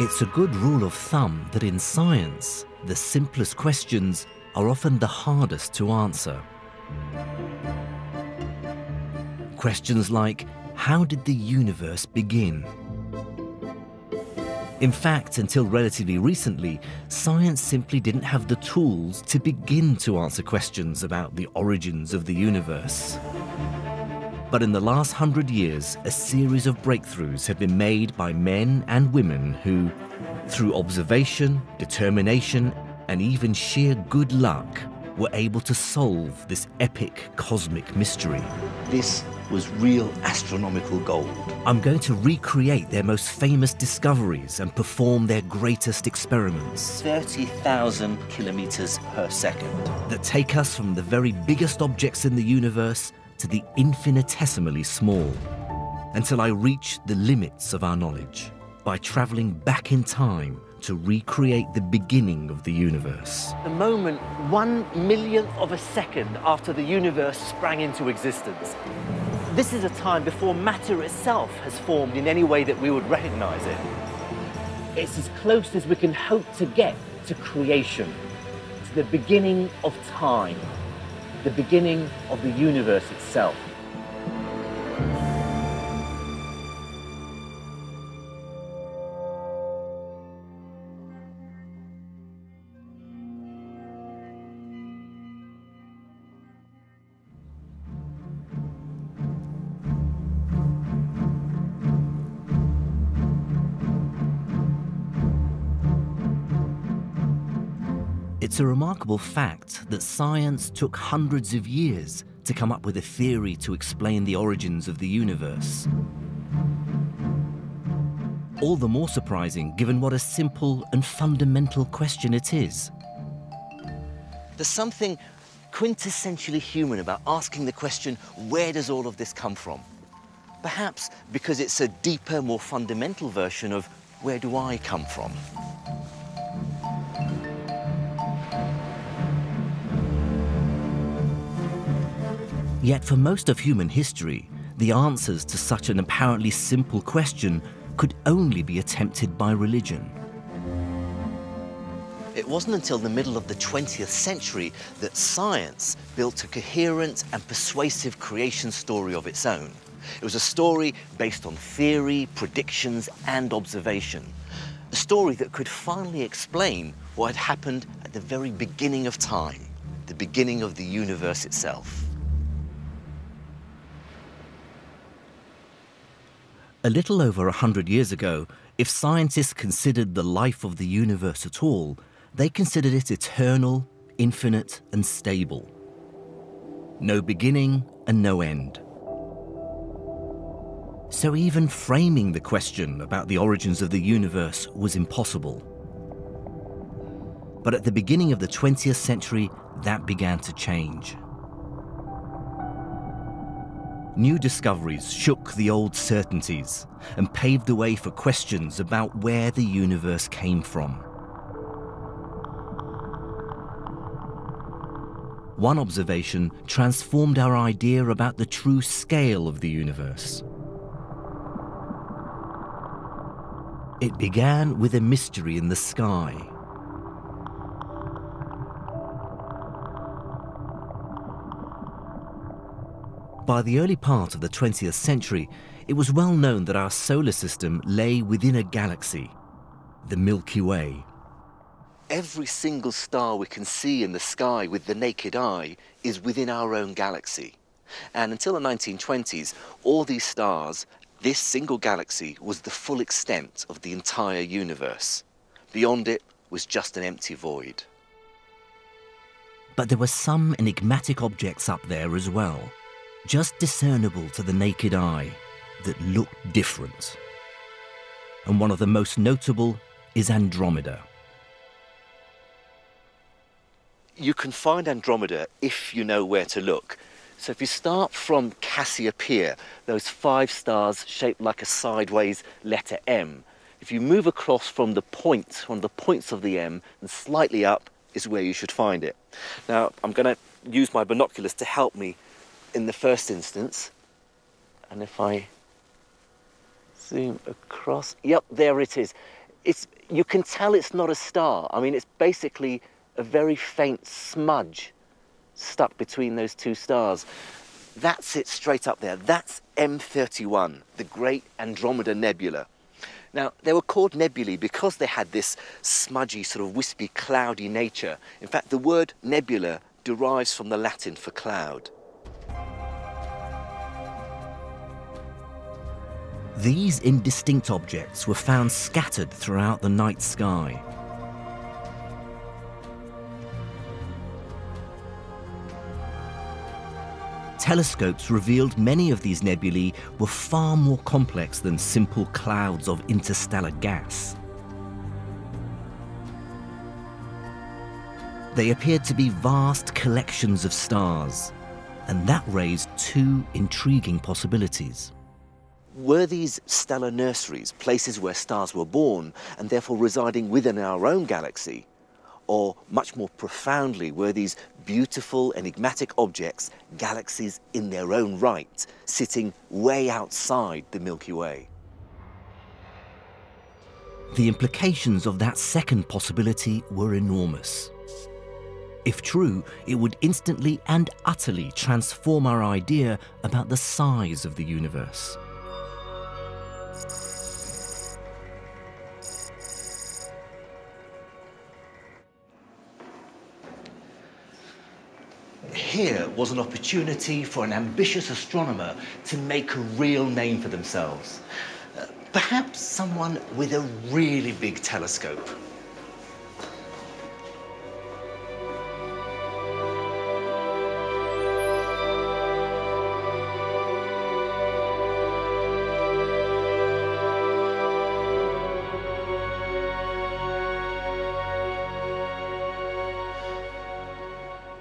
It's a good rule of thumb that in science, the simplest questions are often the hardest to answer. Questions like, how did the universe begin? In fact, until relatively recently, science simply didn't have the tools to begin to answer questions about the origins of the universe. But in the last 100 years, a series of breakthroughs have been made by men and women who, through observation, determination, and even sheer good luck, were able to solve this epic cosmic mystery. This was real astronomical gold. I'm going to recreate their most famous discoveries and perform their greatest experiments. 30,000 kilometers per second. That take us from the very biggest objects in the universe to the infinitesimally small, until I reach the limits of our knowledge by traveling back in time to recreate the beginning of the universe. The moment 1/1,000,000th of a second after the universe sprang into existence. This is a time before matter itself has formed in any way that we would recognize it. It's as close as we can hope to get to creation, to the beginning of time, the beginning of the universe itself. It's a remarkable fact that science took hundreds of years to come up with a theory to explain the origins of the universe. All the more surprising given what a simple and fundamental question it is. There's something quintessentially human about asking the question, where does all of this come from? Perhaps because it's a deeper, more fundamental version of, where do I come from? Yet for most of human history, the answers to such an apparently simple question could only be attempted by religion. It wasn't until the middle of the 20th century that science built a coherent and persuasive creation story of its own. It was a story based on theory, predictions, and observation. A story that could finally explain what had happened at the very beginning of time, the beginning of the universe itself. A little over 100 years ago, if scientists considered the life of the universe at all, they considered it eternal, infinite, and stable. No beginning and no end. So even framing the question about the origins of the universe was impossible. But at the beginning of the 20th century, that began to change. New discoveries shook the old certainties and paved the way for questions about where the universe came from. One observation transformed our idea about the true scale of the universe. It began with a mystery in the sky. By the early part of the 20th century, it was well known that our solar system lay within a galaxy, the Milky Way. Every single star we can see in the sky with the naked eye is within our own galaxy. And until the 1920s, all these stars, this single galaxy, was the full extent of the entire universe. Beyond it was just an empty void. But there were some enigmatic objects up there as well, just discernible to the naked eye, that looked different. And one of the most notable is Andromeda. You can find Andromeda if you know where to look. So if you start from Cassiopeia, those 5 stars shaped like a sideways letter M, if you move across from the point, one of the points of the M, and slightly up is where you should find it. Now, I'm going to use my binoculars to help me in the first instance, and if I zoom across, yep, there it is. You can tell it's not a star. I mean, it's basically a very faint smudge stuck between those two stars. That's it straight up there. That's M31, the Great Andromeda Nebula. Now, they were called nebulae because they had this smudgy, sort of wispy, cloudy nature. In fact, the word nebula derives from the Latin for cloud. These indistinct objects were found scattered throughout the night sky. Telescopes revealed many of these nebulae were far more complex than simple clouds of interstellar gas. They appeared to be vast collections of stars, and that raised two intriguing possibilities. Were these stellar nurseries places where stars were born and therefore residing within our own galaxy? Or much more profoundly, were these beautiful, enigmatic objects galaxies in their own right, sitting way outside the Milky Way? The implications of that second possibility were enormous. If true, it would instantly and utterly transform our idea about the size of the universe. Here was an opportunity for an ambitious astronomer to make a real name for themselves. Perhaps someone with a really big telescope.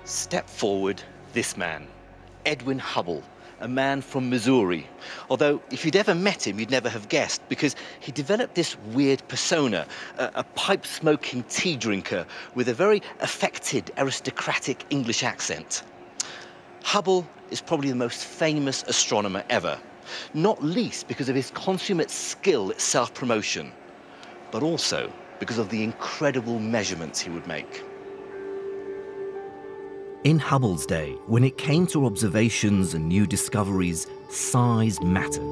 Step forward this man, Edwin Hubble, a man from Missouri. Although, if you'd ever met him, you'd never have guessed, because he developed this weird persona, a pipe-smoking tea drinker with a very affected, aristocratic English accent. Hubble is probably the most famous astronomer ever, not least because of his consummate skill at self-promotion, but also because of the incredible measurements he would make. In Hubble's day, when it came to observations and new discoveries, size mattered.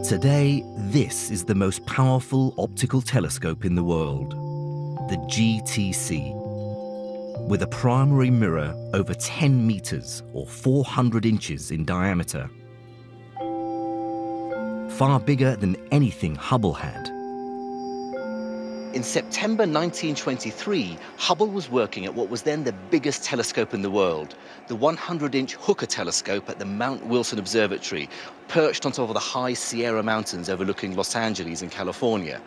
Today, this is the most powerful optical telescope in the world, the GTC, with a primary mirror over 10 meters or 400 inches in diameter. Far bigger than anything Hubble had. In September 1923, Hubble was working at what was then the biggest telescope in the world, the 100-inch Hooker telescope at the Mount Wilson Observatory, perched on top of the high Sierra Mountains overlooking Los Angeles in California.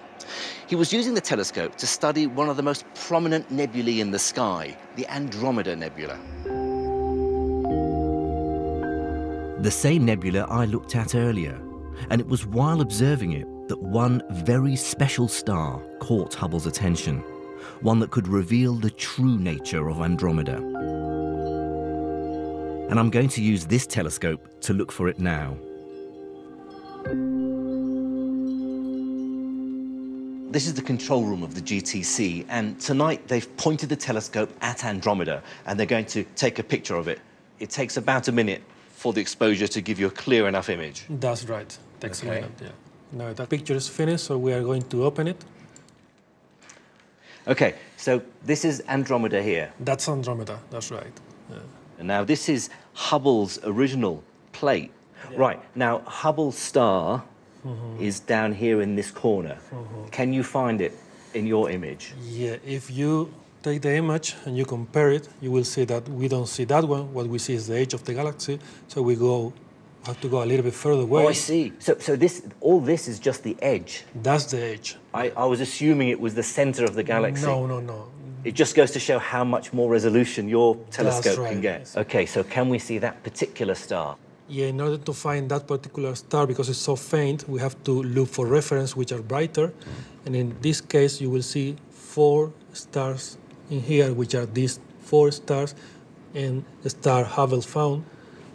He was using the telescope to study one of the most prominent nebulae in the sky, the Andromeda Nebula. The same nebula I looked at earlier, and it was while observing it that one very special star caught Hubble's attention, one that could reveal the true nature of Andromeda. And I'm going to use this telescope to look for it now. This is the control room of the GTC, and tonight they've pointed the telescope at Andromeda, and they're going to take a picture of it. It takes about a minute for the exposure to give you a clear enough image. That's right. Takes a minute, yeah. Now that picture is finished, so we are going to open it. Okay, so this is Andromeda here. That's Andromeda, that's right. Yeah. And now this is Hubble's original plate. Yeah. Right, now Hubble's star is down here in this corner. Can you find it in your image? Yeah, if you take the image and you compare it, you will see that we don't see that one. What we see is the edge of the galaxy, so we have to go a little bit further away. Oh, I see. So all this is just the edge? That's the edge. I was assuming it was the center of the galaxy. No. It just goes to show how much more resolution your telescope can get. Yes. Okay, so can we see that particular star? Yeah, in order to find that particular star, because it's so faint, we have to look for reference which are brighter. And in this case, you will see 4 stars in here, which are these 4 stars, and the star Hubble found.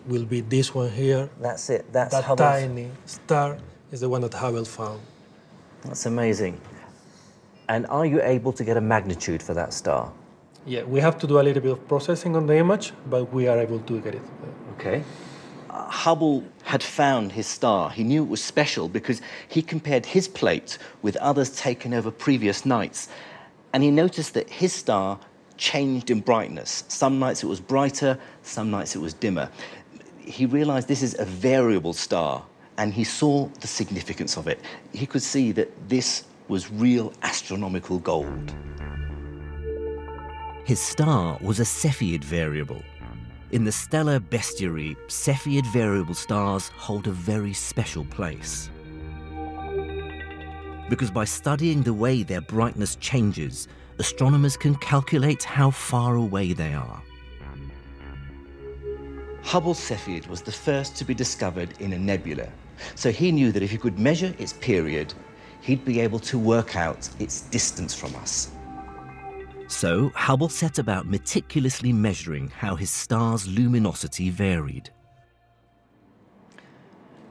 will be this one here. That's it. That's That Hubble's. tiny star is the one that Hubble found. That's amazing. And are you able to get a magnitude for that star? Yeah, we have to do a little bit of processing on the image, but we are able to get it. Okay. Hubble had found his star. He knew it was special because he compared his plate with others taken over previous nights. And he noticed that his star changed in brightness. Some nights it was brighter, some nights it was dimmer. He realized this is a variable star, and he saw the significance of it. He could see that this was real astronomical gold. His star was a Cepheid variable. In the stellar bestiary, Cepheid variable stars hold a very special place. Because by studying the way their brightness changes, astronomers can calculate how far away they are. Hubble's Cepheid was the first to be discovered in a nebula, so he knew that if he could measure its period, he'd be able to work out its distance from us. So Hubble set about meticulously measuring how his star's luminosity varied.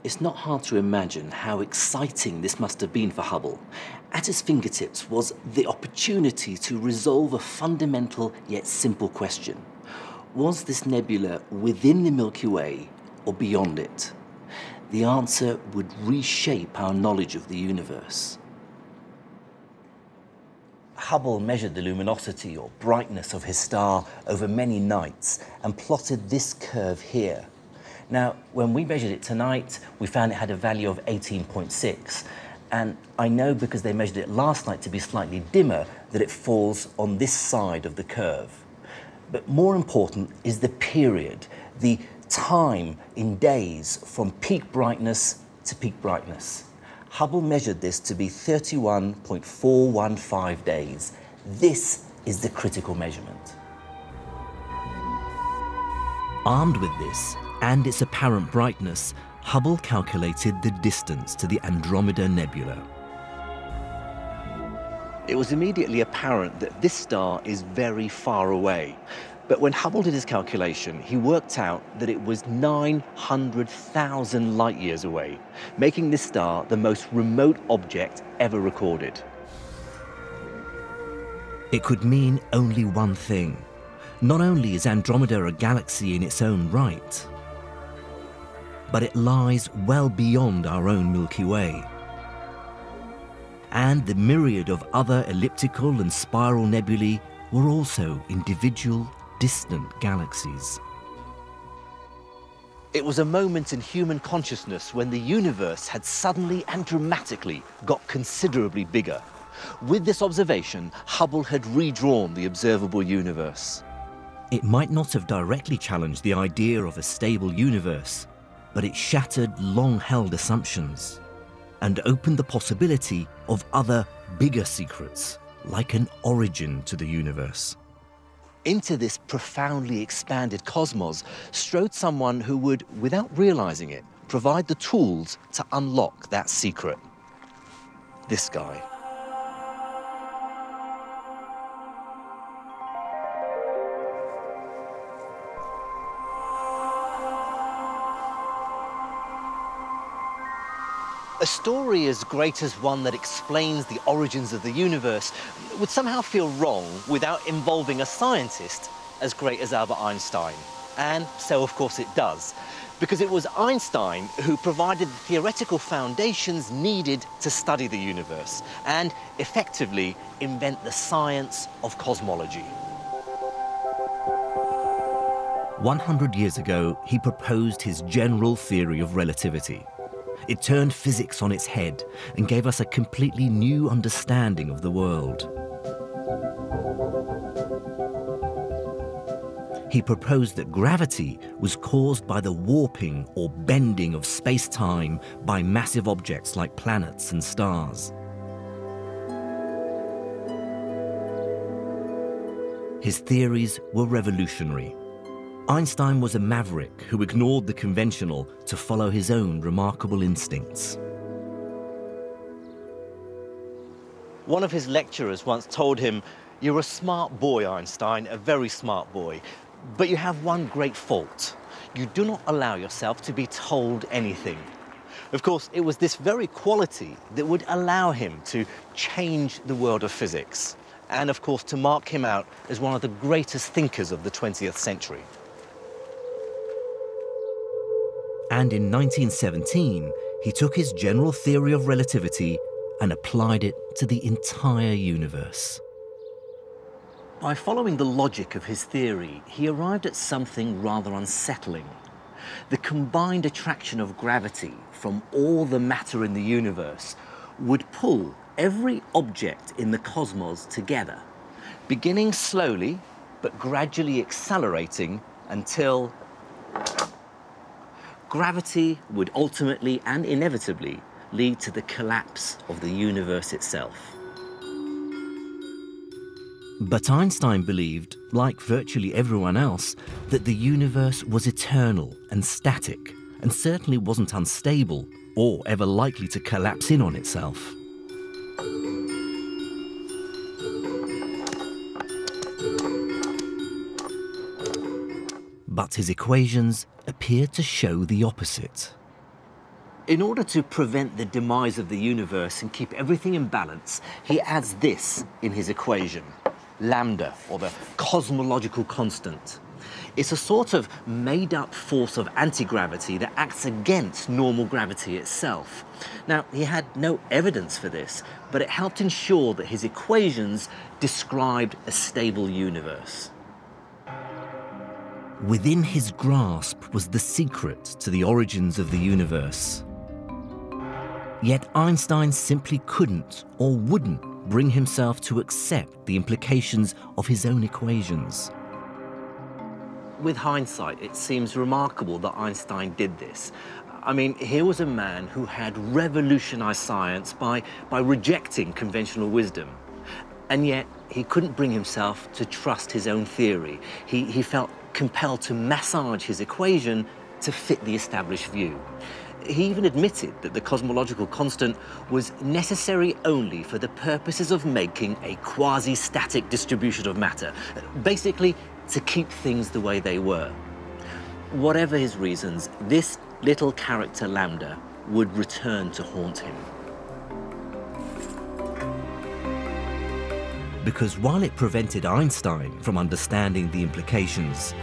It's not hard to imagine how exciting this must have been for Hubble. At his fingertips was the opportunity to resolve a fundamental yet simple question. Was this nebula within the Milky Way or beyond it? The answer would reshape our knowledge of the universe. Hubble measured the luminosity or brightness of his star over many nights and plotted this curve here. Now, when we measured it tonight, we found it had a value of 18.6. And I know because they measured it last night to be slightly dimmer that it falls on this side of the curve. But more important is the period, the time in days from peak brightness to peak brightness. Hubble measured this to be 31.415 days. This is the critical measurement. Armed with this and its apparent brightness, Hubble calculated the distance to the Andromeda Nebula. It was immediately apparent that this star is very far away. But when Hubble did his calculation, he worked out that it was 900,000 light years away, making this star the most remote object ever recorded. It could mean only one thing. Not only is Andromeda a galaxy in its own right, but it lies well beyond our own Milky Way. And the myriad of other elliptical and spiral nebulae were also individual, distant galaxies. It was a moment in human consciousness when the universe had suddenly and dramatically got considerably bigger. With this observation, Hubble had redrawn the observable universe. It might not have directly challenged the idea of a stable universe, but it shattered long-held assumptions and opened the possibility of other, bigger secrets, like an origin to the universe. Into this profoundly expanded cosmos strode someone who would, without realizing it, provide the tools to unlock that secret. This guy. A story as great as one that explains the origins of the universe would somehow feel wrong without involving a scientist as great as Albert Einstein. And so, of course, it does, because it was Einstein who provided the theoretical foundations needed to study the universe and effectively invent the science of cosmology. 100 years ago, he proposed his general theory of relativity. It turned physics on its head and gave us a completely new understanding of the world. He proposed that gravity was caused by the warping or bending of space-time by massive objects like planets and stars. His theories were revolutionary. Einstein was a maverick who ignored the conventional to follow his own remarkable instincts. One of his lecturers once told him, "You're a smart boy, Einstein, a very smart boy, but you have one great fault. You do not allow yourself to be told anything. Of course, it was this very quality that would allow him to change the world of physics, and of course to mark him out as one of the greatest thinkers of the 20th century. And in 1917, he took his general theory of relativity and applied it to the entire universe. By following the logic of his theory, he arrived at something rather unsettling. The combined attraction of gravity from all the matter in the universe would pull every object in the cosmos together, beginning slowly but gradually accelerating until gravity would ultimately and inevitably lead to the collapse of the universe itself. But Einstein believed, like virtually everyone else, that the universe was eternal and static, and certainly wasn't unstable or ever likely to collapse in on itself. But his equations appeared to show the opposite. In order to prevent the demise of the universe and keep everything in balance, he adds this in his equation: lambda, or the cosmological constant. It's a sort of made-up force of anti-gravity that acts against normal gravity itself. Now, he had no evidence for this, but it helped ensure that his equations described a stable universe. Within his grasp was the secret to the origins of the universe. Yet Einstein simply couldn't or wouldn't bring himself to accept the implications of his own equations. With hindsight, it seems remarkable that Einstein did this. I mean, here was a man who had revolutionized science by rejecting conventional wisdom. And yet, he couldn't bring himself to trust his own theory. He felt compelled to massage his equation to fit the established view. He even admitted that the cosmological constant was necessary only for the purposes of making a quasi-static distribution of matter, basically to keep things the way they were. Whatever his reasons, this little character lambda would return to haunt him. Because while it prevented Einstein from understanding the implications,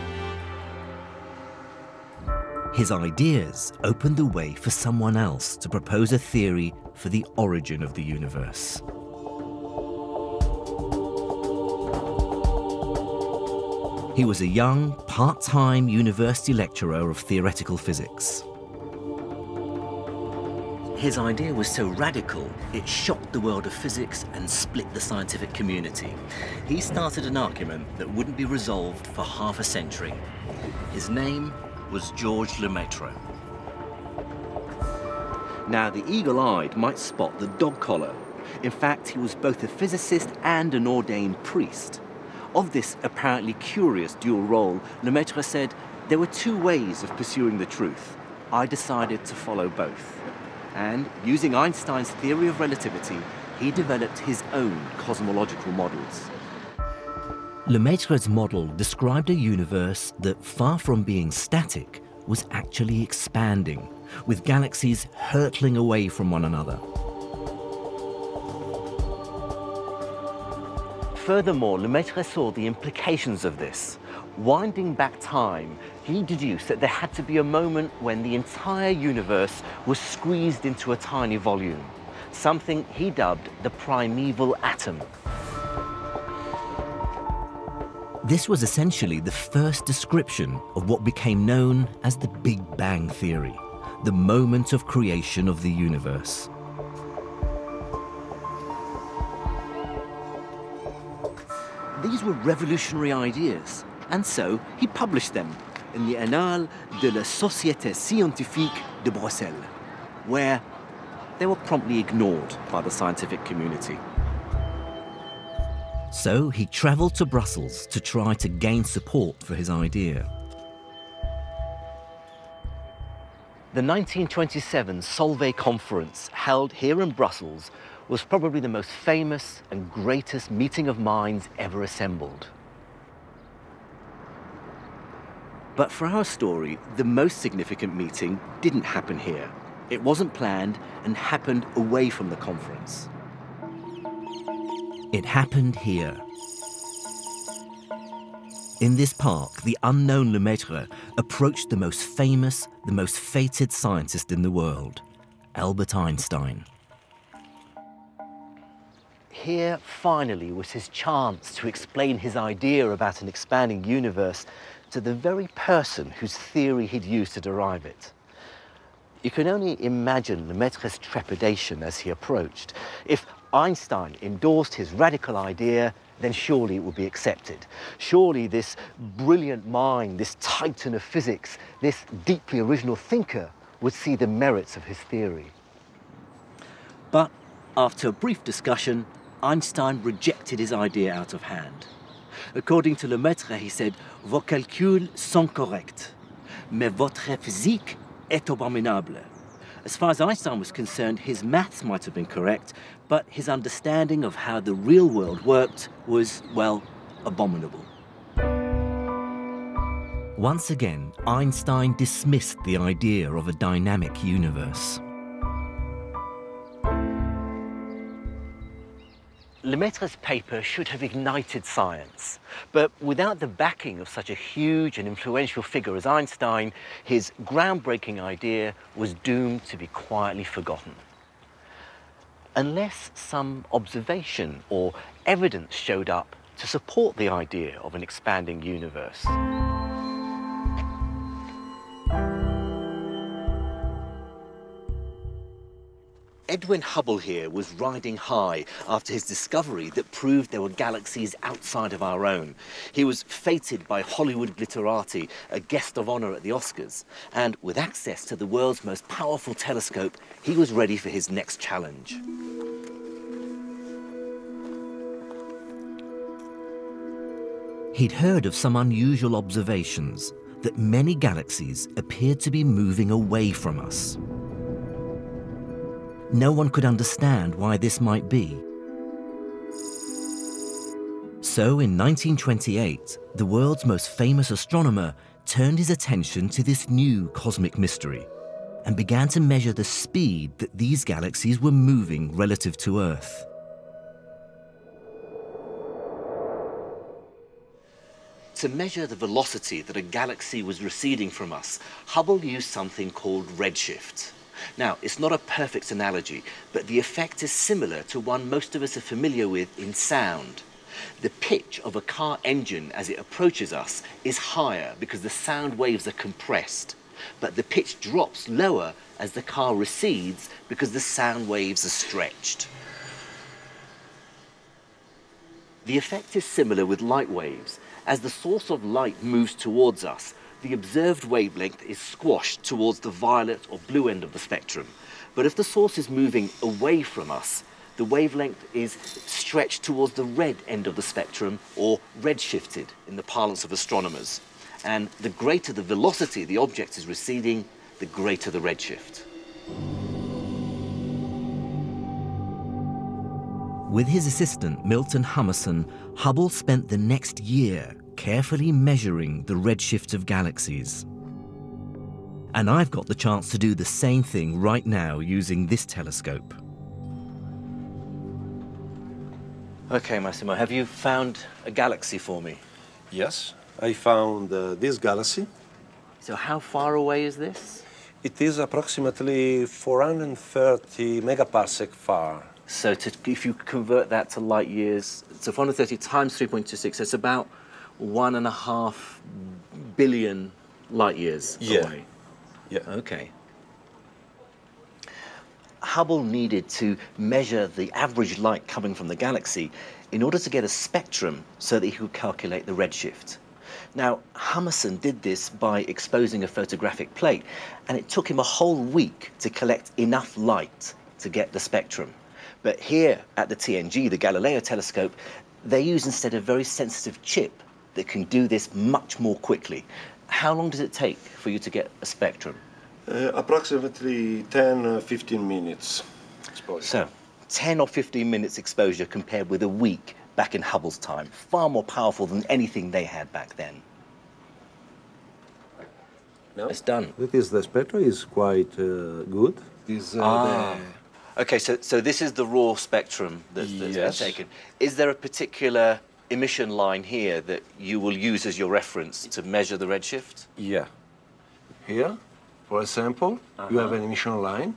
his ideas opened the way for someone else to propose a theory for the origin of the universe. He was a young, part-time university lecturer of theoretical physics. His idea was so radical, it shocked the world of physics and split the scientific community. He started an argument that wouldn't be resolved for half a century. His name was Georges Lemaitre. Now, the eagle-eyed might spot the dog collar. In fact, he was both a physicist and an ordained priest. Of this apparently curious dual role, Lemaitre said, "There were two ways of pursuing the truth. I decided to follow both." And using Einstein's theory of relativity, he developed his own cosmological models. Lemaitre's model described a universe that, far from being static, was actually expanding, with galaxies hurtling away from one another. Furthermore, Lemaitre saw the implications of this. Winding back time, he deduced that there had to be a moment when the entire universe was squeezed into a tiny volume, something he dubbed the primeval atom. This was essentially the first description of what became known as the Big Bang Theory, the moment of creation of the universe. These were revolutionary ideas, and so he published them in the Annales de la Société Scientifique de Bruxelles, where they were promptly ignored by the scientific community. So he travelled to Brussels to try to gain support for his idea. The 1927 Solvay Conference, held here in Brussels, was probably the most famous and greatest meeting of minds ever assembled. But for our story, the most significant meeting didn't happen here. It wasn't planned and happened away from the conference. It happened here. In this park, the unknown Lemaitre approached the most famous, the most fated scientist in the world, Albert Einstein. Here, finally, was his chance to explain his idea about an expanding universe to the very person whose theory he'd used to derive it. You can only imagine Lemaitre's trepidation as he approached. If Einstein endorsed his radical idea, then surely it would be accepted. Surely this brilliant mind, this titan of physics, this deeply original thinker would see the merits of his theory. But after a brief discussion, Einstein rejected his idea out of hand. According to Lemaitre, he said, "Vos calculs sont corrects, mais votre physique est abominable." As far as Einstein was concerned, his maths might have been correct, but his understanding of how the real world worked was, well, abominable. Once again, Einstein dismissed the idea of a dynamic universe. Lemaitre's paper should have ignited science, but without the backing of such a huge and influential figure as Einstein, his groundbreaking idea was doomed to be quietly forgotten. Unless some observation or evidence showed up to support the idea of an expanding universe. Edwin Hubble here was riding high after his discovery that proved there were galaxies outside of our own. He was feted by Hollywood glitterati, a guest of honor at the Oscars, and with access to the world's most powerful telescope, he was ready for his next challenge. He'd heard of some unusual observations, that many galaxies appeared to be moving away from us. No one could understand why this might be. So in 1928, the world's most famous astronomer turned his attention to this new cosmic mystery and began to measure the speed that these galaxies were moving relative to Earth. To measure the velocity that a galaxy was receding from us, Hubble used something called redshift. Now, it's not a perfect analogy, but the effect is similar to one most of us are familiar with in sound. The pitch of a car engine as it approaches us is higher because the sound waves are compressed, but the pitch drops lower as the car recedes because the sound waves are stretched. The effect is similar with light waves. As the source of light moves towards us, the observed wavelength is squashed towards the violet or blue end of the spectrum. But if the source is moving away from us, the wavelength is stretched towards the red end of the spectrum, or redshifted in the parlance of astronomers. And the greater the velocity the object is receding, the greater the redshift. With his assistant, Milton Humason, Hubble spent the next year carefully measuring the redshift of galaxies. And I've got the chance to do the same thing right now using this telescope. Okay, Massimo, have you found a galaxy for me? Yes, I found this galaxy. So how far away is this? It is approximately 430 megaparsec far. So if you convert that to light years, so 430 times 3.26, it's about 1.5 billion light years away. Yeah. Okay. Hubble needed to measure the average light coming from the galaxy in order to get a spectrum so that he could calculate the redshift. Now, Humason did this by exposing a photographic plate, and it took him a whole week to collect enough light to get the spectrum. But here at the TNG, the Galileo telescope, they use instead a very sensitive chip that can do this much more quickly. How long does it take for you to get a spectrum? Approximately 10-15 minutes exposure. So, 10 or 15 minutes exposure compared with a week back in Hubble's time. Far more powerful than anything they had back then. No? It's done. That is, the spectra is quite good. Okay, so this is the raw spectrum that's been Yes. taken. Is there a particular emission line here that you will use as your reference to measure the redshift? Yeah. Here, for example, you have an emission line,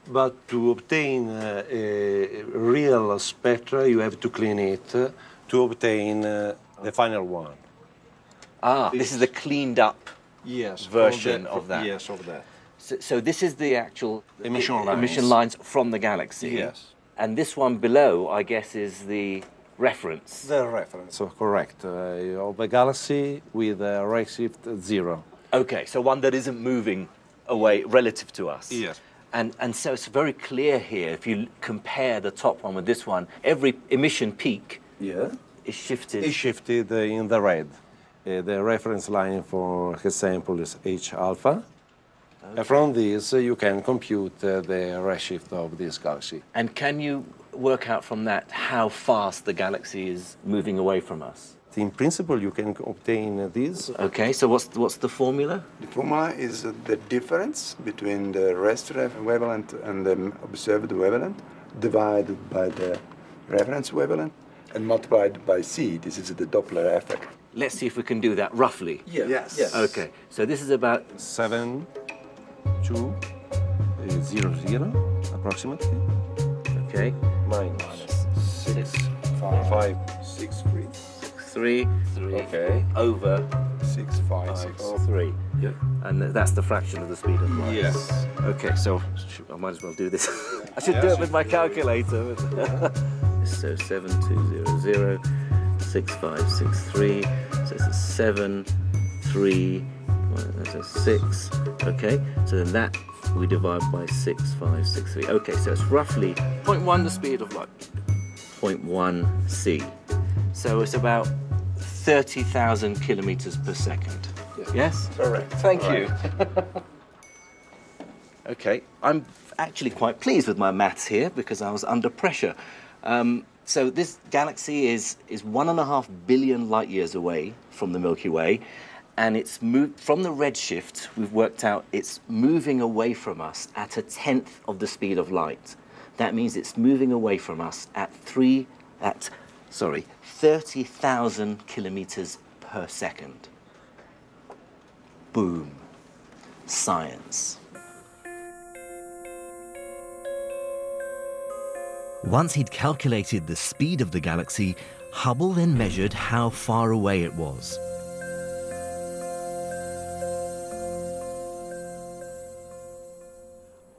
but to obtain a real spectra, you have to clean it to obtain the final one. This is the cleaned up Yes. version of that. Yes, of that. So this is the actual Emission lines from the galaxy. Yes. And this one below, I guess, is the reference. The reference, so correct, of a galaxy with a redshift 0. Okay, so one that isn't moving away relative to us. Yes. And so it's very clear here, if you compare the top one with this one, every emission peak Yeah. is shifted. It's shifted in the red. The reference line for example is H alpha. And from this, you can compute the redshift of this galaxy. And can you work out from that how fast the galaxy is moving away from us? In principle, you can obtain this. Okay, so what's the formula? The formula is the difference between the rest wavelength and the observed wavelength divided by the reference wavelength and multiplied by C. This is the Doppler effect. Let's see if we can do that roughly. Yes. Okay, so this is about 7, 2, 0, 0, approximately. okay, Minus 6, 5, 6, 3. 3 Okay. over 6, 5, 6. 3. Yeah. And that's the fraction of the speed of light. Yes. Okay, so I might as well do this. I should do it with my calculator. So 7200, 6563. So it's a 7, 3, well, that's a 6. Okay, so then that we divide by 6563. Okay, so it's roughly 0.1 the speed of light. 0.1 c. So it's about 30,000 kilometers per second. Yes? Correct. Thank you. Okay, I'm actually quite pleased with my maths here because I was under pressure. So this galaxy is 1.5 billion light years away from the Milky Way, and it's moved from the redshift. We've worked out it's moving away from us at 1/10 of the speed of light. That means it's moving away from us at 30,000 kilometers per second. Boom. Science. Once he'd calculated the speed of the galaxy, Hubble then measured how far away it was.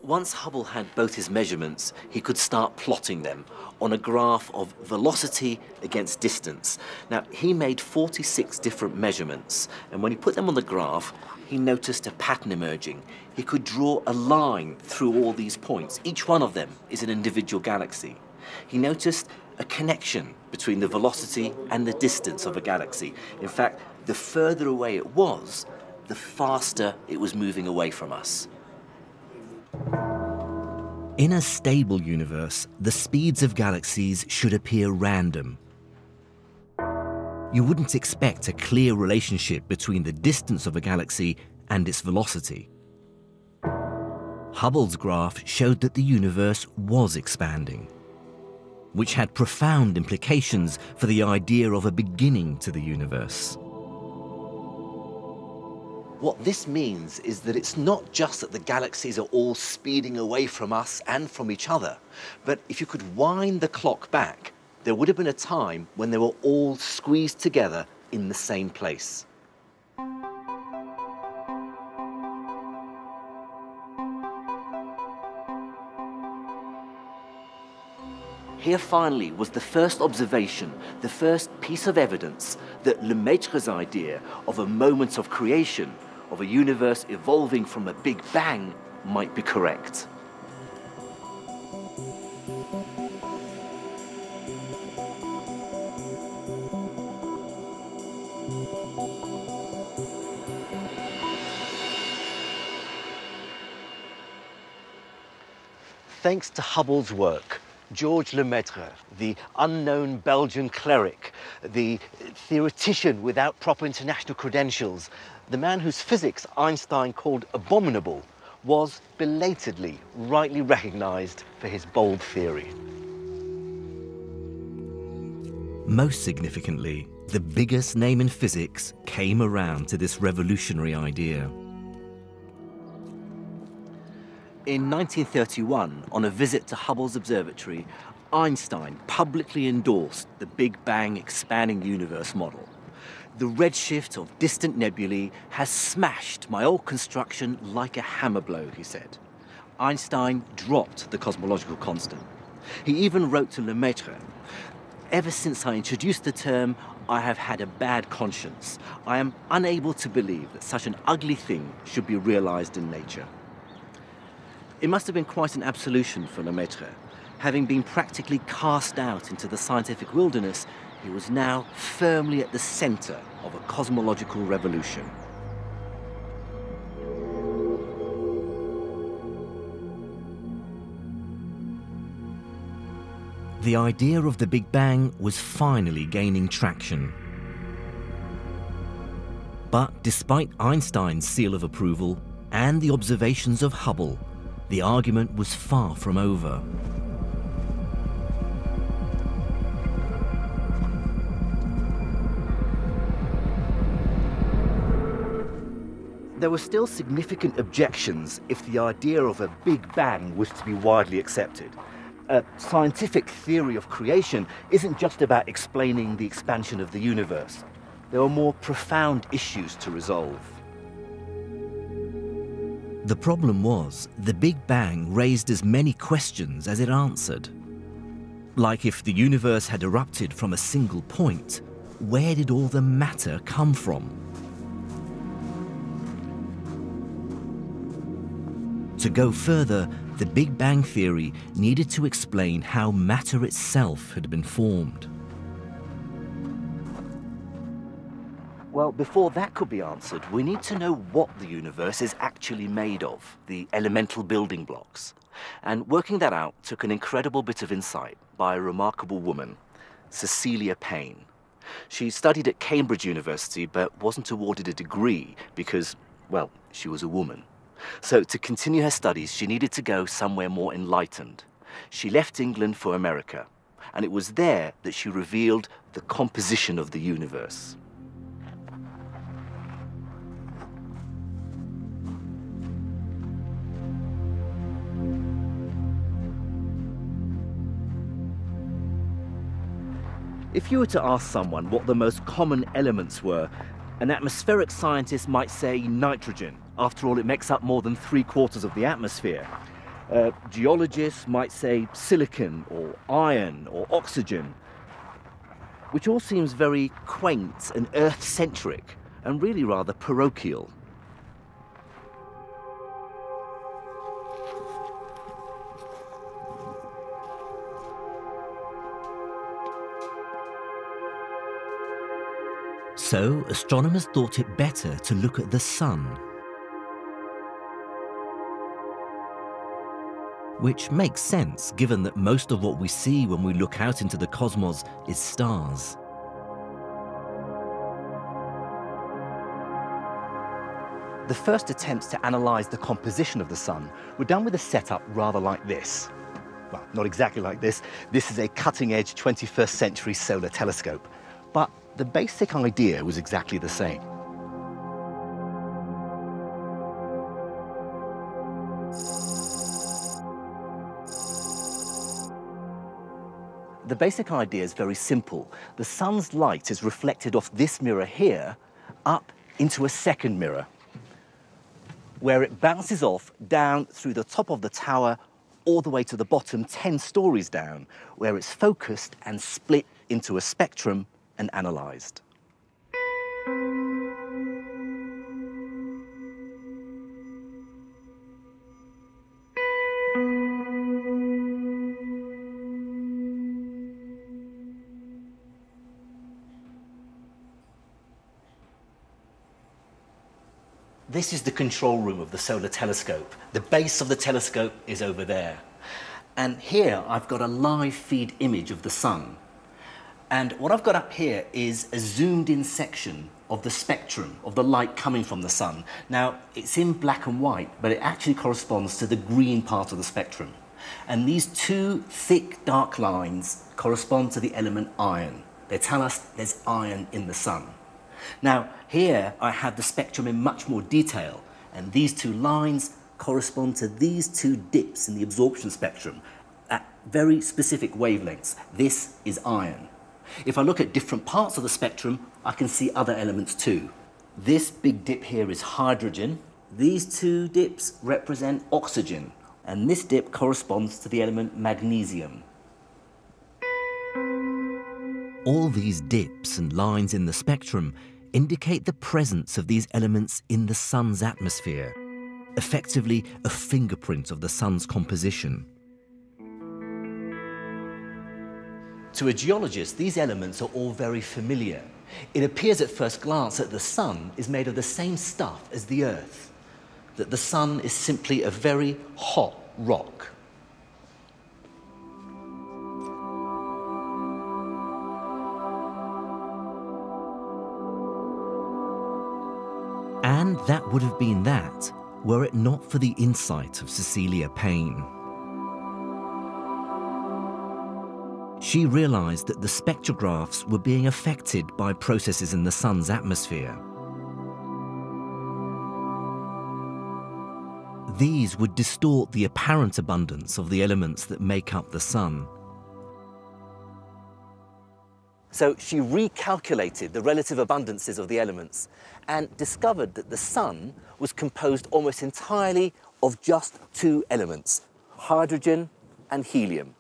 Once Hubble had both his measurements, he could start plotting them on a graph of velocity against distance. Now, he made 46 different measurements, and when he put them on the graph, he noticed a pattern emerging. He could draw a line through all these points. Each one of them is an individual galaxy. He noticed a connection between the velocity and the distance of a galaxy. In fact, the further away it was, the faster it was moving away from us. In a stable universe, the speeds of galaxies should appear random. You wouldn't expect a clear relationship between the distance of a galaxy and its velocity. Hubble's graph showed that the universe was expanding, which had profound implications for the idea of a beginning to the universe. What this means is that it's not just that the galaxies are all speeding away from us and from each other, but if you could wind the clock back, there would have been a time when they were all squeezed together in the same place. Here finally was the first observation, the first piece of evidence that Lemaitre's idea of a moment of creation, of a universe evolving from a Big Bang, might be correct. Thanks to Hubble's work, Georges Lemaitre, the unknown Belgian cleric, the theoretician without proper international credentials, the man whose physics Einstein called abominable, was belatedly rightly recognized for his bold theory. Most significantly, the biggest name in physics came around to this revolutionary idea. In 1931, on a visit to Hubble's observatory, Einstein publicly endorsed the Big Bang expanding universe model. The redshift of distant nebulae has smashed my old construction like a hammer blow, he said. Einstein dropped the cosmological constant. He even wrote to Lemaitre, "Ever since I introduced the term, I have had a bad conscience. I am unable to believe that such an ugly thing should be realized in nature." It must have been quite an absolution for Lemaitre. Having been practically cast out into the scientific wilderness, he was now firmly at the center of a cosmological revolution. The idea of the Big Bang was finally gaining traction. But despite Einstein's seal of approval and the observations of Hubble, the argument was far from over. There were still significant objections if the idea of a Big Bang was to be widely accepted. A scientific theory of creation isn't just about explaining the expansion of the universe. There were more profound issues to resolve. The problem was, the Big Bang raised as many questions as it answered. Like if the universe had erupted from a single point, where did all the matter come from? To go further, the Big Bang theory needed to explain how matter itself had been formed. Well, before that could be answered, we need to know what the universe is actually made of, the elemental building blocks. And working that out took an incredible bit of insight by a remarkable woman, Cecilia Payne. She studied at Cambridge University but wasn't awarded a degree because, well, she was a woman. So to continue her studies, she needed to go somewhere more enlightened. She left England for America, and it was there that she revealed the composition of the universe. If you were to ask someone what the most common elements were, an atmospheric scientist might say nitrogen. After all, it makes up more than 3/4 of the atmosphere. Geologists might say silicon or iron or oxygen, which all seems very quaint and Earth-centric and really rather parochial. So astronomers thought it better to look at the sun, which makes sense given that most of what we see when we look out into the cosmos is stars. The first attempts to analyze the composition of the sun were done with a setup rather like this. Well, not exactly like this. This is a cutting-edge 21st century solar telescope. But the basic idea was exactly the same. The basic idea is very simple. The sun's light is reflected off this mirror here up into a second mirror, where it bounces off down through the top of the tower all the way to the bottom 10 stories down, where it's focused and split into a spectrum and analyzed. This is the control room of the solar telescope. The base of the telescope is over there. And here I've got a live feed image of the sun. And what I've got up here is a zoomed in section of the spectrum of the light coming from the sun. Now, it's in black and white, but it actually corresponds to the green part of the spectrum. And these two thick, dark lines correspond to the element iron. They tell us there's iron in the sun. Now, here I have the spectrum in much more detail, and these two lines correspond to these two dips in the absorption spectrum at very specific wavelengths. This is iron. If I look at different parts of the spectrum, I can see other elements too. This big dip here is hydrogen. These two dips represent oxygen, and this dip corresponds to the element magnesium. All these dips and lines in the spectrum indicate the presence of these elements in the sun's atmosphere, effectively a fingerprint of the sun's composition. To a geologist, these elements are all very familiar. It appears at first glance that the sun is made of the same stuff as the Earth, that the sun is simply a very hot rock. And that would have been that, were it not for the insight of Cecilia Payne. She realized that the spectrographs were being affected by processes in the sun's atmosphere. These would distort the apparent abundance of the elements that make up the sun. So she recalculated the relative abundances of the elements and discovered that the sun was composed almost entirely of just two elements, hydrogen and helium.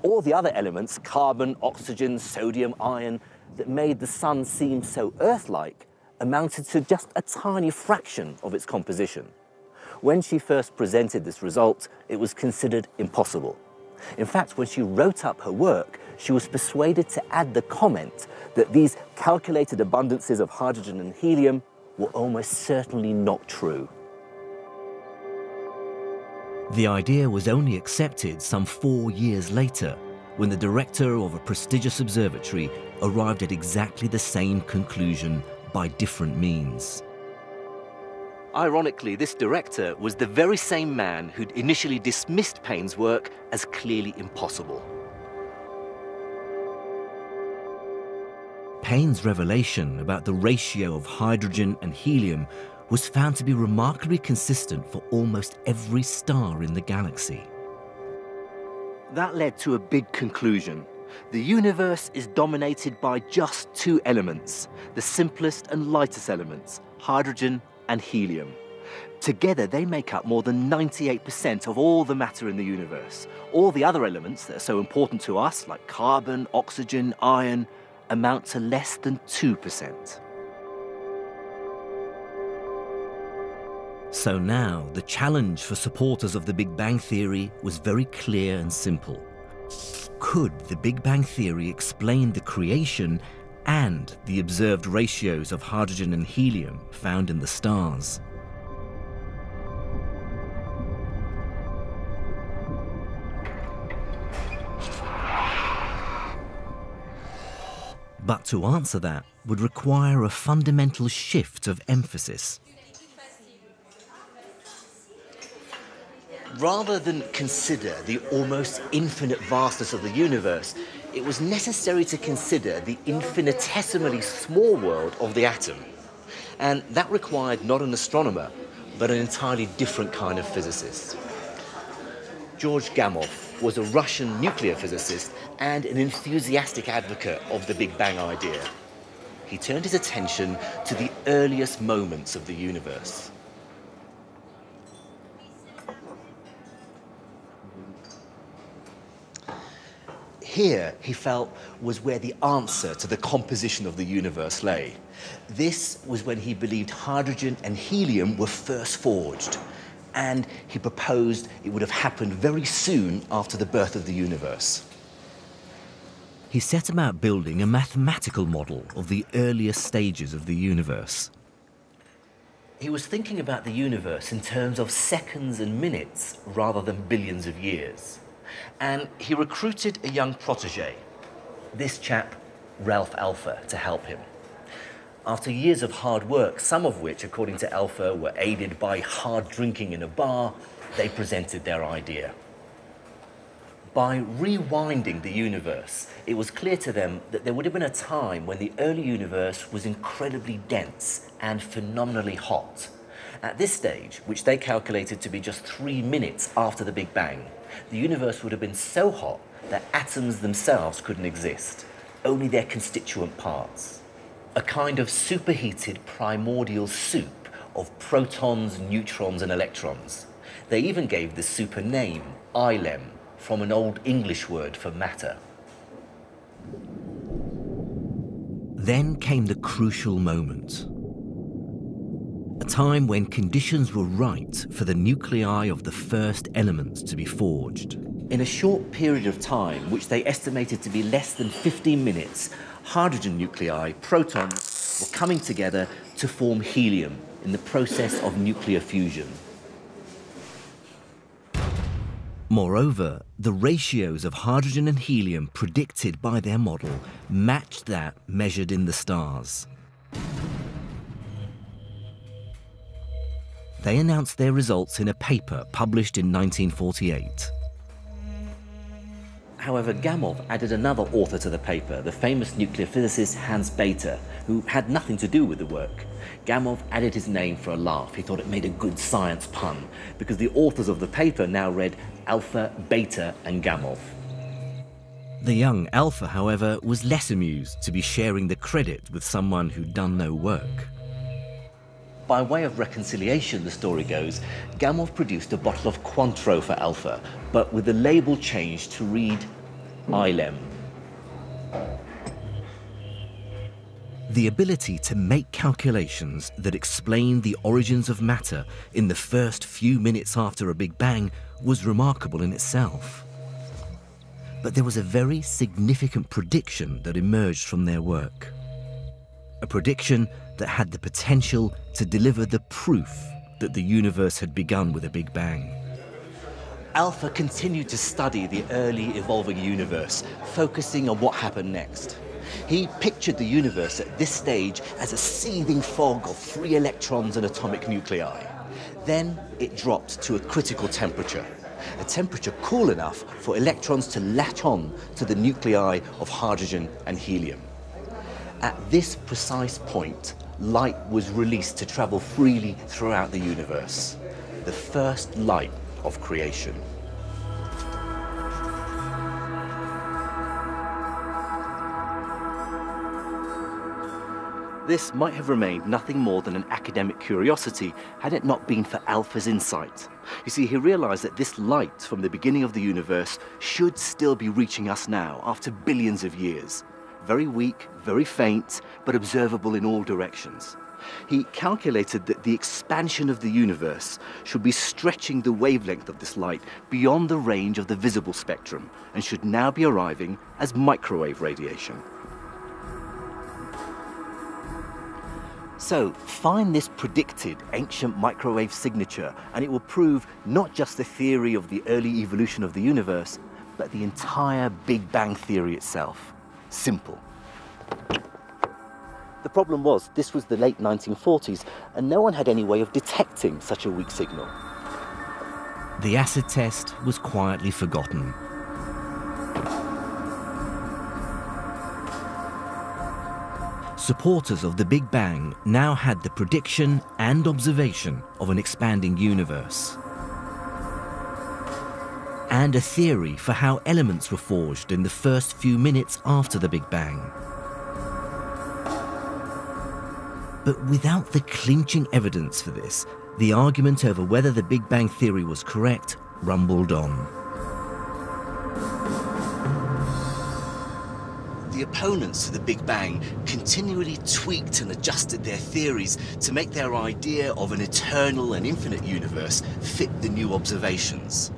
All the other elements, carbon, oxygen, sodium, iron, that made the sun seem so Earth-like, amounted to just a tiny fraction of its composition. When she first presented this result, it was considered impossible. In fact, when she wrote up her work, she was persuaded to add the comment that these calculated abundances of hydrogen and helium were almost certainly not true. The idea was only accepted some 4 years later, when the director of a prestigious observatory arrived at exactly the same conclusion by different means. Ironically, this director was the very same man who'd initially dismissed Payne's work as clearly impossible. Payne's revelation about the ratio of hydrogen and helium was found to be remarkably consistent for almost every star in the galaxy. That led to a big conclusion. The universe is dominated by just two elements, the simplest and lightest elements, hydrogen and helium. Together, they make up more than 98% of all the matter in the universe. All the other elements that are so important to us, like carbon, oxygen, iron, amount to less than 2%. So now, the challenge for supporters of the Big Bang Theory was very clear and simple. Could the Big Bang Theory explain the creation and the observed ratios of hydrogen and helium found in the stars? But to answer that would require a fundamental shift of emphasis. Rather than consider the almost infinite vastness of the universe, it was necessary to consider the infinitesimally small world of the atom. And that required not an astronomer, but an entirely different kind of physicist. George Gamow was a Russian nuclear physicist and an enthusiastic advocate of the Big Bang idea. He turned his attention to the earliest moments of the universe. Here, he felt, was where the answer to the composition of the universe lay. This was when he believed hydrogen and helium were first forged, and he proposed it would have happened very soon after the birth of the universe. He set about building a mathematical model of the earliest stages of the universe. He was thinking about the universe in terms of seconds and minutes rather than billions of years. And he recruited a young protege, this chap, Ralph Alpha, to help him. After years of hard work, some of which, according to Alpha, were aided by hard drinking in a bar, they presented their idea. By rewinding the universe, it was clear to them that there would have been a time when the early universe was incredibly dense and phenomenally hot. At this stage, which they calculated to be just 3 minutes after the Big Bang, the universe would have been so hot that atoms themselves couldn't exist, only their constituent parts. A kind of superheated primordial soup of protons, neutrons, and electrons. They even gave the super name, ILEM, from an old English word for matter. Then came the crucial moment. A time when conditions were right for the nuclei of the first elements to be forged. In a short period of time, which they estimated to be less than 15 minutes, hydrogen nuclei, protons, were coming together to form helium in the process of nuclear fusion. Moreover, the ratios of hydrogen and helium predicted by their model matched that measured in the stars. They announced their results in a paper published in 1948. However, Gamow added another author to the paper, the famous nuclear physicist Hans Bethe, who had nothing to do with the work. Gamow added his name for a laugh. He thought it made a good science pun, because the authors of the paper now read Alpha, Beta, and Gamow. The young Alpha, however, was less amused to be sharing the credit with someone who'd done no work. By way of reconciliation, the story goes, Gamow produced a bottle of Cointreau for Alpha, but with the label changed to read ILEM. The ability to make calculations that explain the origins of matter in the first few minutes after a Big Bang was remarkable in itself. But there was a very significant prediction that emerged from their work. A prediction that had the potential to deliver the proof that the universe had begun with a Big Bang. Alpha continued to study the early evolving universe, focusing on what happened next. He pictured the universe at this stage as a seething fog of free electrons and atomic nuclei. Then it dropped to a critical temperature, a temperature cool enough for electrons to latch on to the nuclei of hydrogen and helium. At this precise point, light was released to travel freely throughout the universe, the first light of creation. This might have remained nothing more than an academic curiosity had it not been for Alpha's insight. You see, he realized that this light from the beginning of the universe should still be reaching us now after billions of years. Very weak, very faint, but observable in all directions. He calculated that the expansion of the universe should be stretching the wavelength of this light beyond the range of the visible spectrum and should now be arriving as microwave radiation. So, find this predicted ancient microwave signature and it will prove not just the theory of the early evolution of the universe, but the entire Big Bang theory itself. Simple. The problem was, this was the late 1940s, and no one had any way of detecting such a weak signal. The acid test was quietly forgotten. Supporters of the Big Bang now had the prediction and observation of an expanding universe, and a theory for how elements were forged in the first few minutes after the Big Bang. But without the clinching evidence for this, the argument over whether the Big Bang theory was correct rumbled on. The opponents of the Big Bang continually tweaked and adjusted their theories to make their idea of an eternal and infinite universe fit the new observations.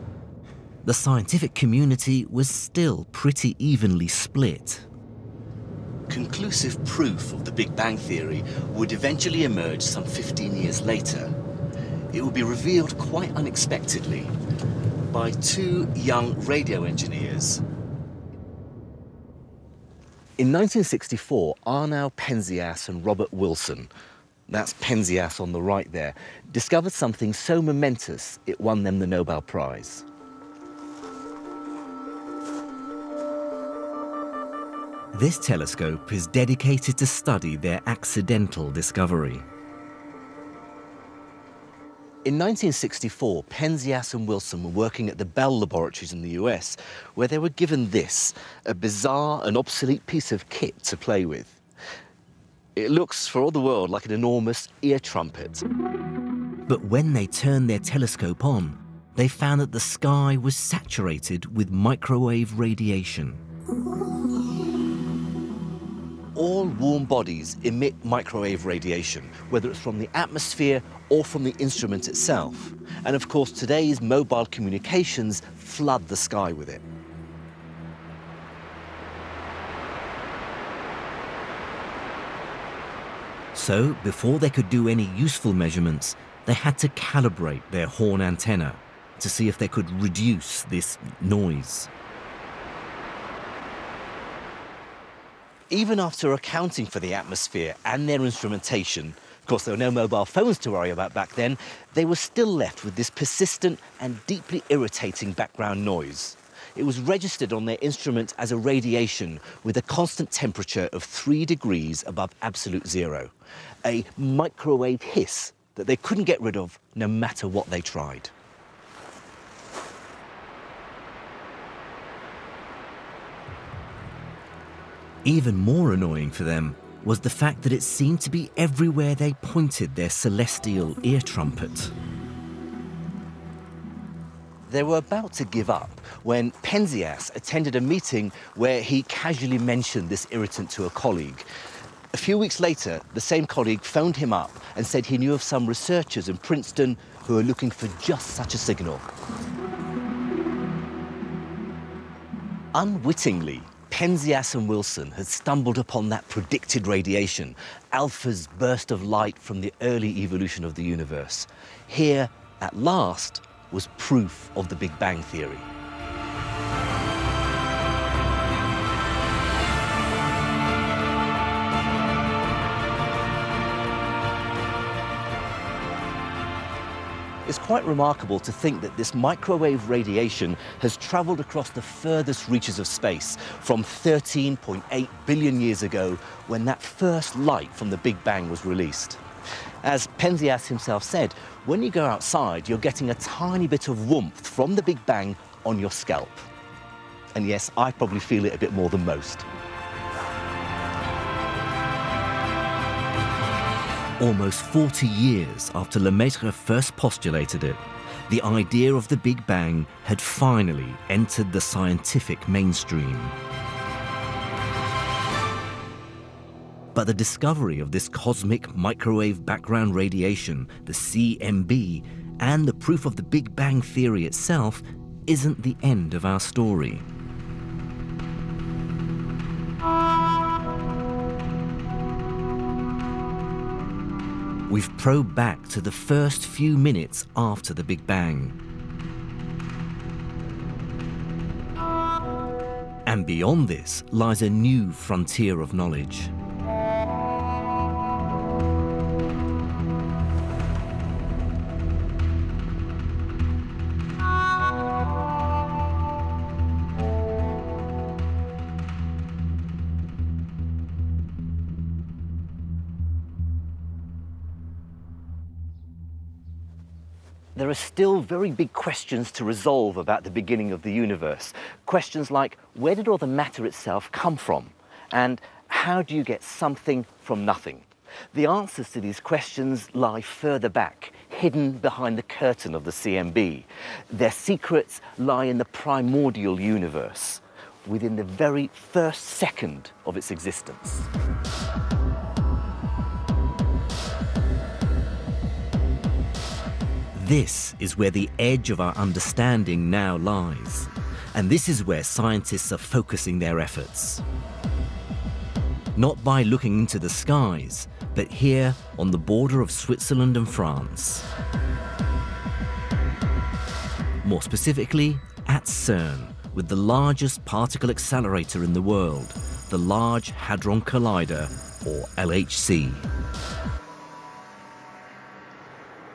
The scientific community was still pretty evenly split. Conclusive proof of the Big Bang theory would eventually emerge some 15 years later. It would be revealed quite unexpectedly by two young radio engineers. In 1964, Arnau Penzias and Robert Wilson, that's Penzias on the right there, discovered something so momentous it won them the Nobel Prize. This telescope is dedicated to study their accidental discovery. In 1964, Penzias and Wilson were working at the Bell Laboratories in the US, where they were given this, a bizarre and obsolete piece of kit to play with. It looks, for all the world, like an enormous ear trumpet. But when they turned their telescope on, they found that the sky was saturated with microwave radiation. All warm bodies emit microwave radiation, whether it's from the atmosphere or from the instrument itself. And of course, today's mobile communications flood the sky with it. So, before they could do any useful measurements, they had to calibrate their horn antenna to see if they could reduce this noise. Even after accounting for the atmosphere and their instrumentation, of course there were no mobile phones to worry about back then, they were still left with this persistent and deeply irritating background noise. It was registered on their instrument as a radiation with a constant temperature of 3 degrees above absolute zero, a microwave hiss that they couldn't get rid of no matter what they tried. Even more annoying for them was the fact that it seemed to be everywhere they pointed their celestial ear trumpet. They were about to give up when Penzias attended a meeting where he casually mentioned this irritant to a colleague. A few weeks later, the same colleague phoned him up and said he knew of some researchers in Princeton who were looking for just such a signal. Unwittingly, Penzias and Wilson had stumbled upon that predicted radiation, Alpha's burst of light from the early evolution of the universe. Here, at last, was proof of the Big Bang theory. It's quite remarkable to think that this microwave radiation has traveled across the furthest reaches of space from 13.8 billion years ago when that first light from the Big Bang was released. As Penzias himself said, when you go outside, you're getting a tiny bit of warmth from the Big Bang on your scalp. And yes, I probably feel it a bit more than most. Almost 40 years after Lemaitre first postulated it, the idea of the Big Bang had finally entered the scientific mainstream. But the discovery of this cosmic microwave background radiation, the CMB, and the proof of the Big Bang theory itself isn't the end of our story. We've probed back to the first few minutes after the Big Bang. And beyond this lies a new frontier of knowledge. There are still very big questions to resolve about the beginning of the universe. Questions like, where did all the matter itself come from? And how do you get something from nothing? The answers to these questions lie further back, hidden behind the curtain of the CMB. Their secrets lie in the primordial universe, within the very first second of its existence. This is where the edge of our understanding now lies. And this is where scientists are focusing their efforts. Not by looking into the skies, but here on the border of Switzerland and France. More specifically, at CERN, with the largest particle accelerator in the world, the Large Hadron Collider, or LHC.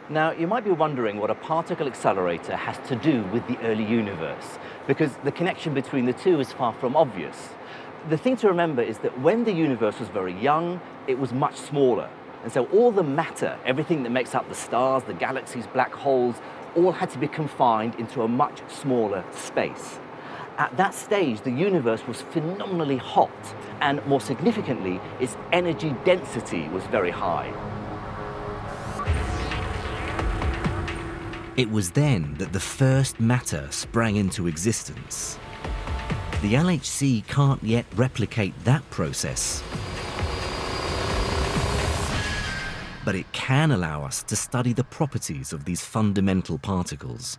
Now, you might be wondering what a particle accelerator has to do with the early universe, because the connection between the two is far from obvious. The thing to remember is that when the universe was very young, it was much smaller. And so all the matter, everything that makes up the stars, the galaxies, black holes, all had to be confined into a much smaller space. At that stage, the universe was phenomenally hot, and more significantly, its energy density was very high. It was then that the first matter sprang into existence. The LHC can't yet replicate that process, but it can allow us to study the properties of these fundamental particles.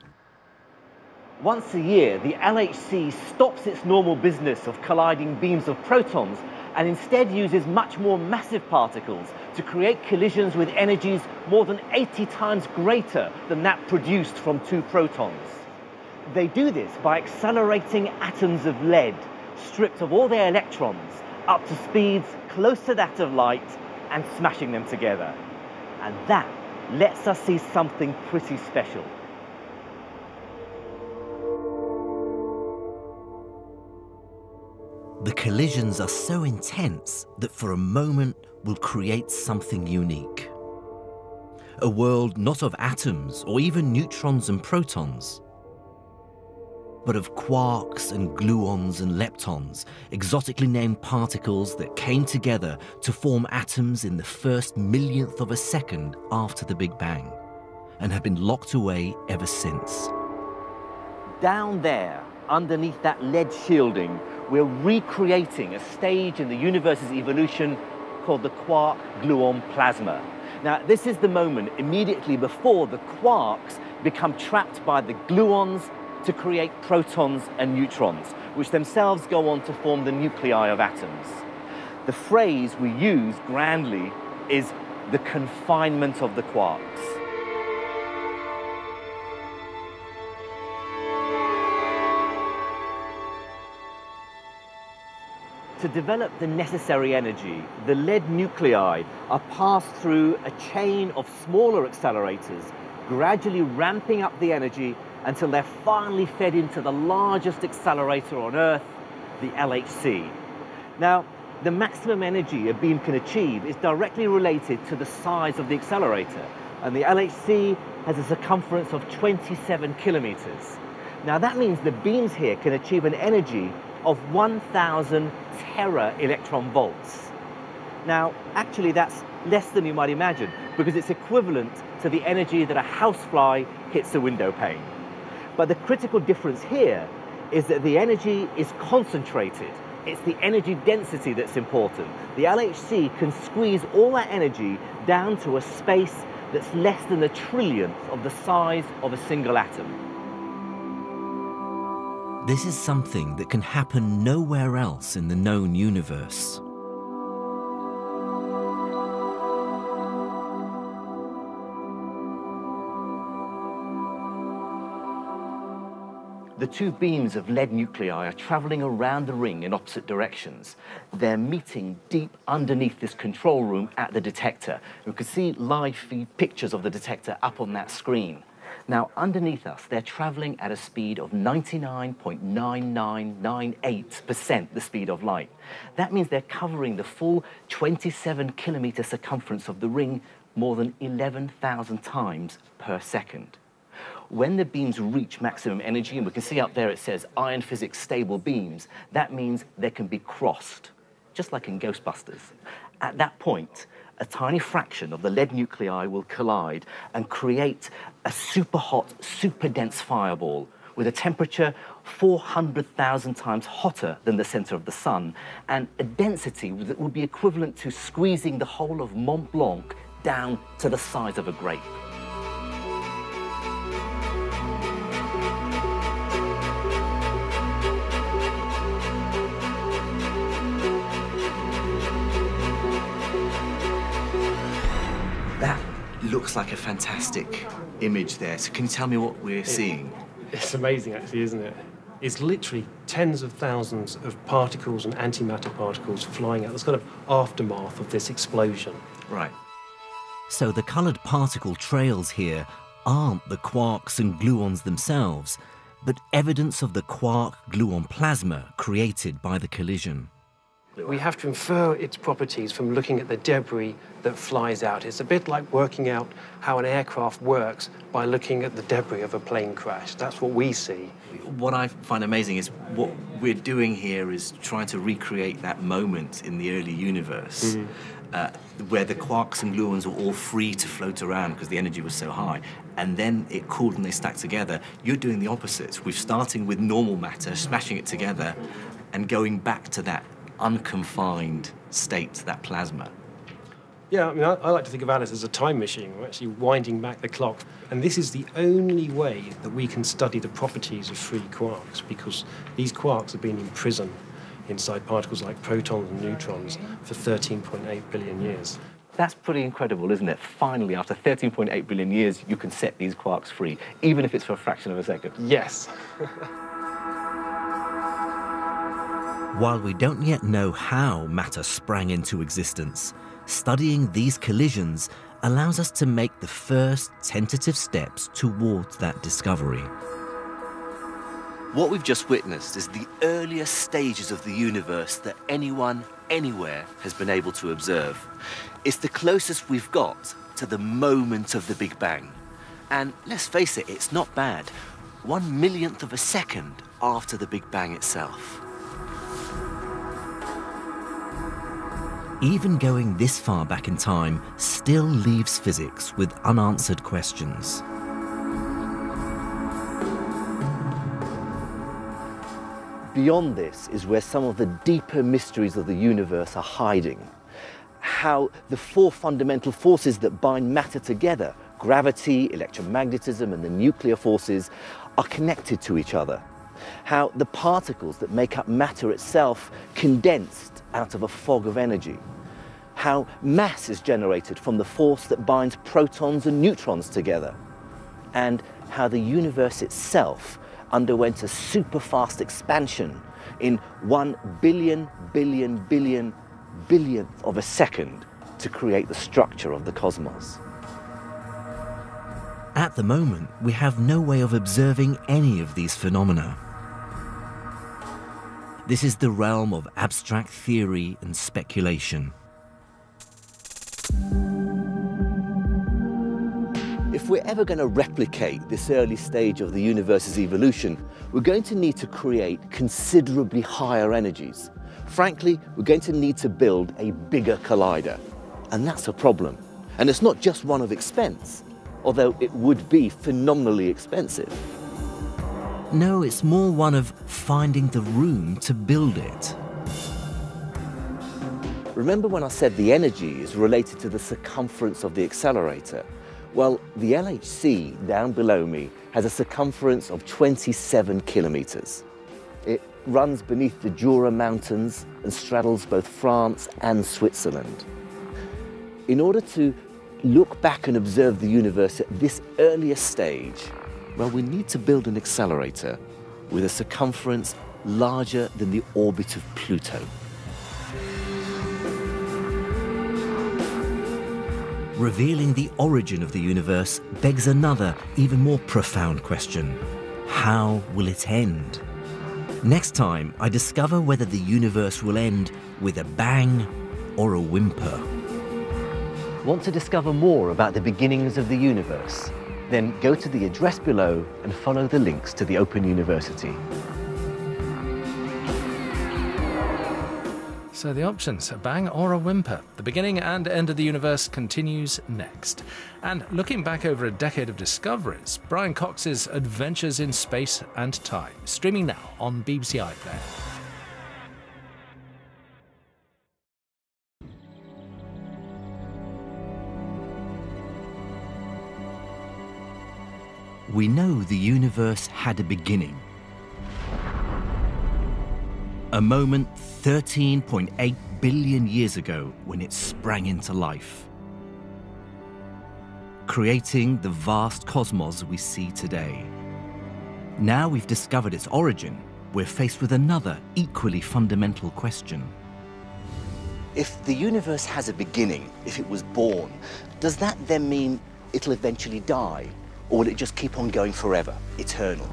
Once a year, the LHC stops its normal business of colliding beams of protons and instead uses much more massive particles to create collisions with energies more than 80 times greater than that produced from 2 protons. They do this by accelerating atoms of lead, stripped of all their electrons, up to speeds close to that of light, and smashing them together. And that lets us see something pretty special. The collisions are so intense that for a moment will create something unique. A world not of atoms or even neutrons and protons, but of quarks and gluons and leptons, exotically named particles that came together to form atoms in the first millionth of a second after the Big Bang, and have been locked away ever since. Down there, underneath that lead shielding, we're recreating a stage in the universe's evolution called the quark-gluon plasma. Now, this is the moment immediately before the quarks become trapped by the gluons to create protons and neutrons, which themselves go on to form the nuclei of atoms. The phrase we use grandly is the confinement of the quarks. To develop the necessary energy, the lead nuclei are passed through a chain of smaller accelerators, gradually ramping up the energy until they're finally fed into the largest accelerator on Earth, the LHC. Now, the maximum energy a beam can achieve is directly related to the size of the accelerator, and the LHC has a circumference of 27 kilometers. Now, that means the beams here can achieve an energy of 1,000 tera-electron volts. Now, actually, that's less than you might imagine, because it's equivalent to the energy that a housefly hits a window pane. But the critical difference here is that the energy is concentrated. It's the energy density that's important. The LHC can squeeze all that energy down to a space that's less than a trillionth of the size of a single atom. This is something that can happen nowhere else in the known universe. The 2 beams of lead nuclei are traveling around the ring in opposite directions. They're meeting deep underneath this control room at the detector. You can see live feed pictures of the detector up on that screen. Now, underneath us, they're traveling at a speed of 99.9998% the speed of light. That means they're covering the full 27-kilometer circumference of the ring more than 11,000 times per second. When the beams reach maximum energy, and we can see up there it says iron physics stable beams, that means they can be crossed, just like in Ghostbusters. At that point, a tiny fraction of the lead nuclei will collide and create a super hot, super dense fireball with a temperature 400,000 times hotter than the center of the sun and a density that would be equivalent to squeezing the whole of Mont Blanc down to the size of a grape. That looks like a fantastic image there. So can you tell me what we're seeing? It's amazing, actually, isn't it? It's literally tens of thousands of particles and antimatter particles flying out. That's kind of aftermath of this explosion. Right. So the coloured particle trails here aren't the quarks and gluons themselves, but evidence of the quark-gluon plasma created by the collision. We have to infer its properties from looking at the debris that flies out. It's a bit like working out how an aircraft works by looking at the debris of a plane crash. That's what we see. What I find amazing is what we're doing here is trying to recreate that moment in the early universe where the quarks and gluons were all free to float around because the energy was so high, and then it cooled and they stacked together. You're doing the opposite. We're starting with normal matter, smashing it together, and going back to that unconfined state, that plasma. Yeah, I mean, I like to think of Alice as a time machine. We're actually winding back the clock. And this is the only way that we can study the properties of free quarks, because these quarks have been imprisoned inside particles like protons and neutrons for 13.8 billion years. That's pretty incredible, isn't it? Finally, after 13.8 billion years, you can set these quarks free, even if it's for a fraction of a second. Yes. While we don't yet know how matter sprang into existence, studying these collisions allows us to make the first tentative steps towards that discovery. What we've just witnessed is the earliest stages of the universe that anyone, anywhere, has been able to observe. It's the closest we've got to the moment of the Big Bang. And let's face it, it's not bad. 1/1,000,000th of a second after the Big Bang itself. Even going this far back in time still leaves physics with unanswered questions. Beyond this is where some of the deeper mysteries of the universe are hiding. How the four fundamental forces that bind matter together, gravity, electromagnetism, and the nuclear forces, are connected to each other. How the particles that make up matter itself condensed out of a fog of energy. How mass is generated from the force that binds protons and neutrons together. And how the universe itself underwent a super-fast expansion in 1 billion of a second to create the structure of the cosmos. At the moment, we have no way of observing any of these phenomena. This is the realm of abstract theory and speculation. If we're ever going to replicate this early stage of the universe's evolution, we're going to need to create considerably higher energies. Frankly, we're going to need to build a bigger collider. And that's a problem. And it's not just one of expense, although it would be phenomenally expensive. No, it's more one of finding the room to build it. Remember when I said the energy is related to the circumference of the accelerator? Well, the LHC down below me has a circumference of 27 kilometers. It runs beneath the Jura Mountains and straddles both France and Switzerland. In order to look back and observe the universe at this earliest stage, well, we need to build an accelerator with a circumference larger than the orbit of Pluto. Revealing the origin of the universe begs another, even more profound question. How will it end? Next time, I discover whether the universe will end with a bang or a whimper. Want to discover more about the beginnings of the universe? Then go to the address below and follow the links to the Open University. So the options, a bang or a whimper. The beginning and end of the universe continues next. And looking back over a decade of discoveries, Brian Cox's Adventures in Space and Time, streaming now on BBC iPlayer. We know the universe had a beginning. A moment 13.8 billion years ago when it sprang into life, creating the vast cosmos we see today. Now we've discovered its origin, we're faced with another equally fundamental question. If the universe has a beginning, if it was born, does that then mean it'll eventually die? Or will it just keep on going forever, eternal?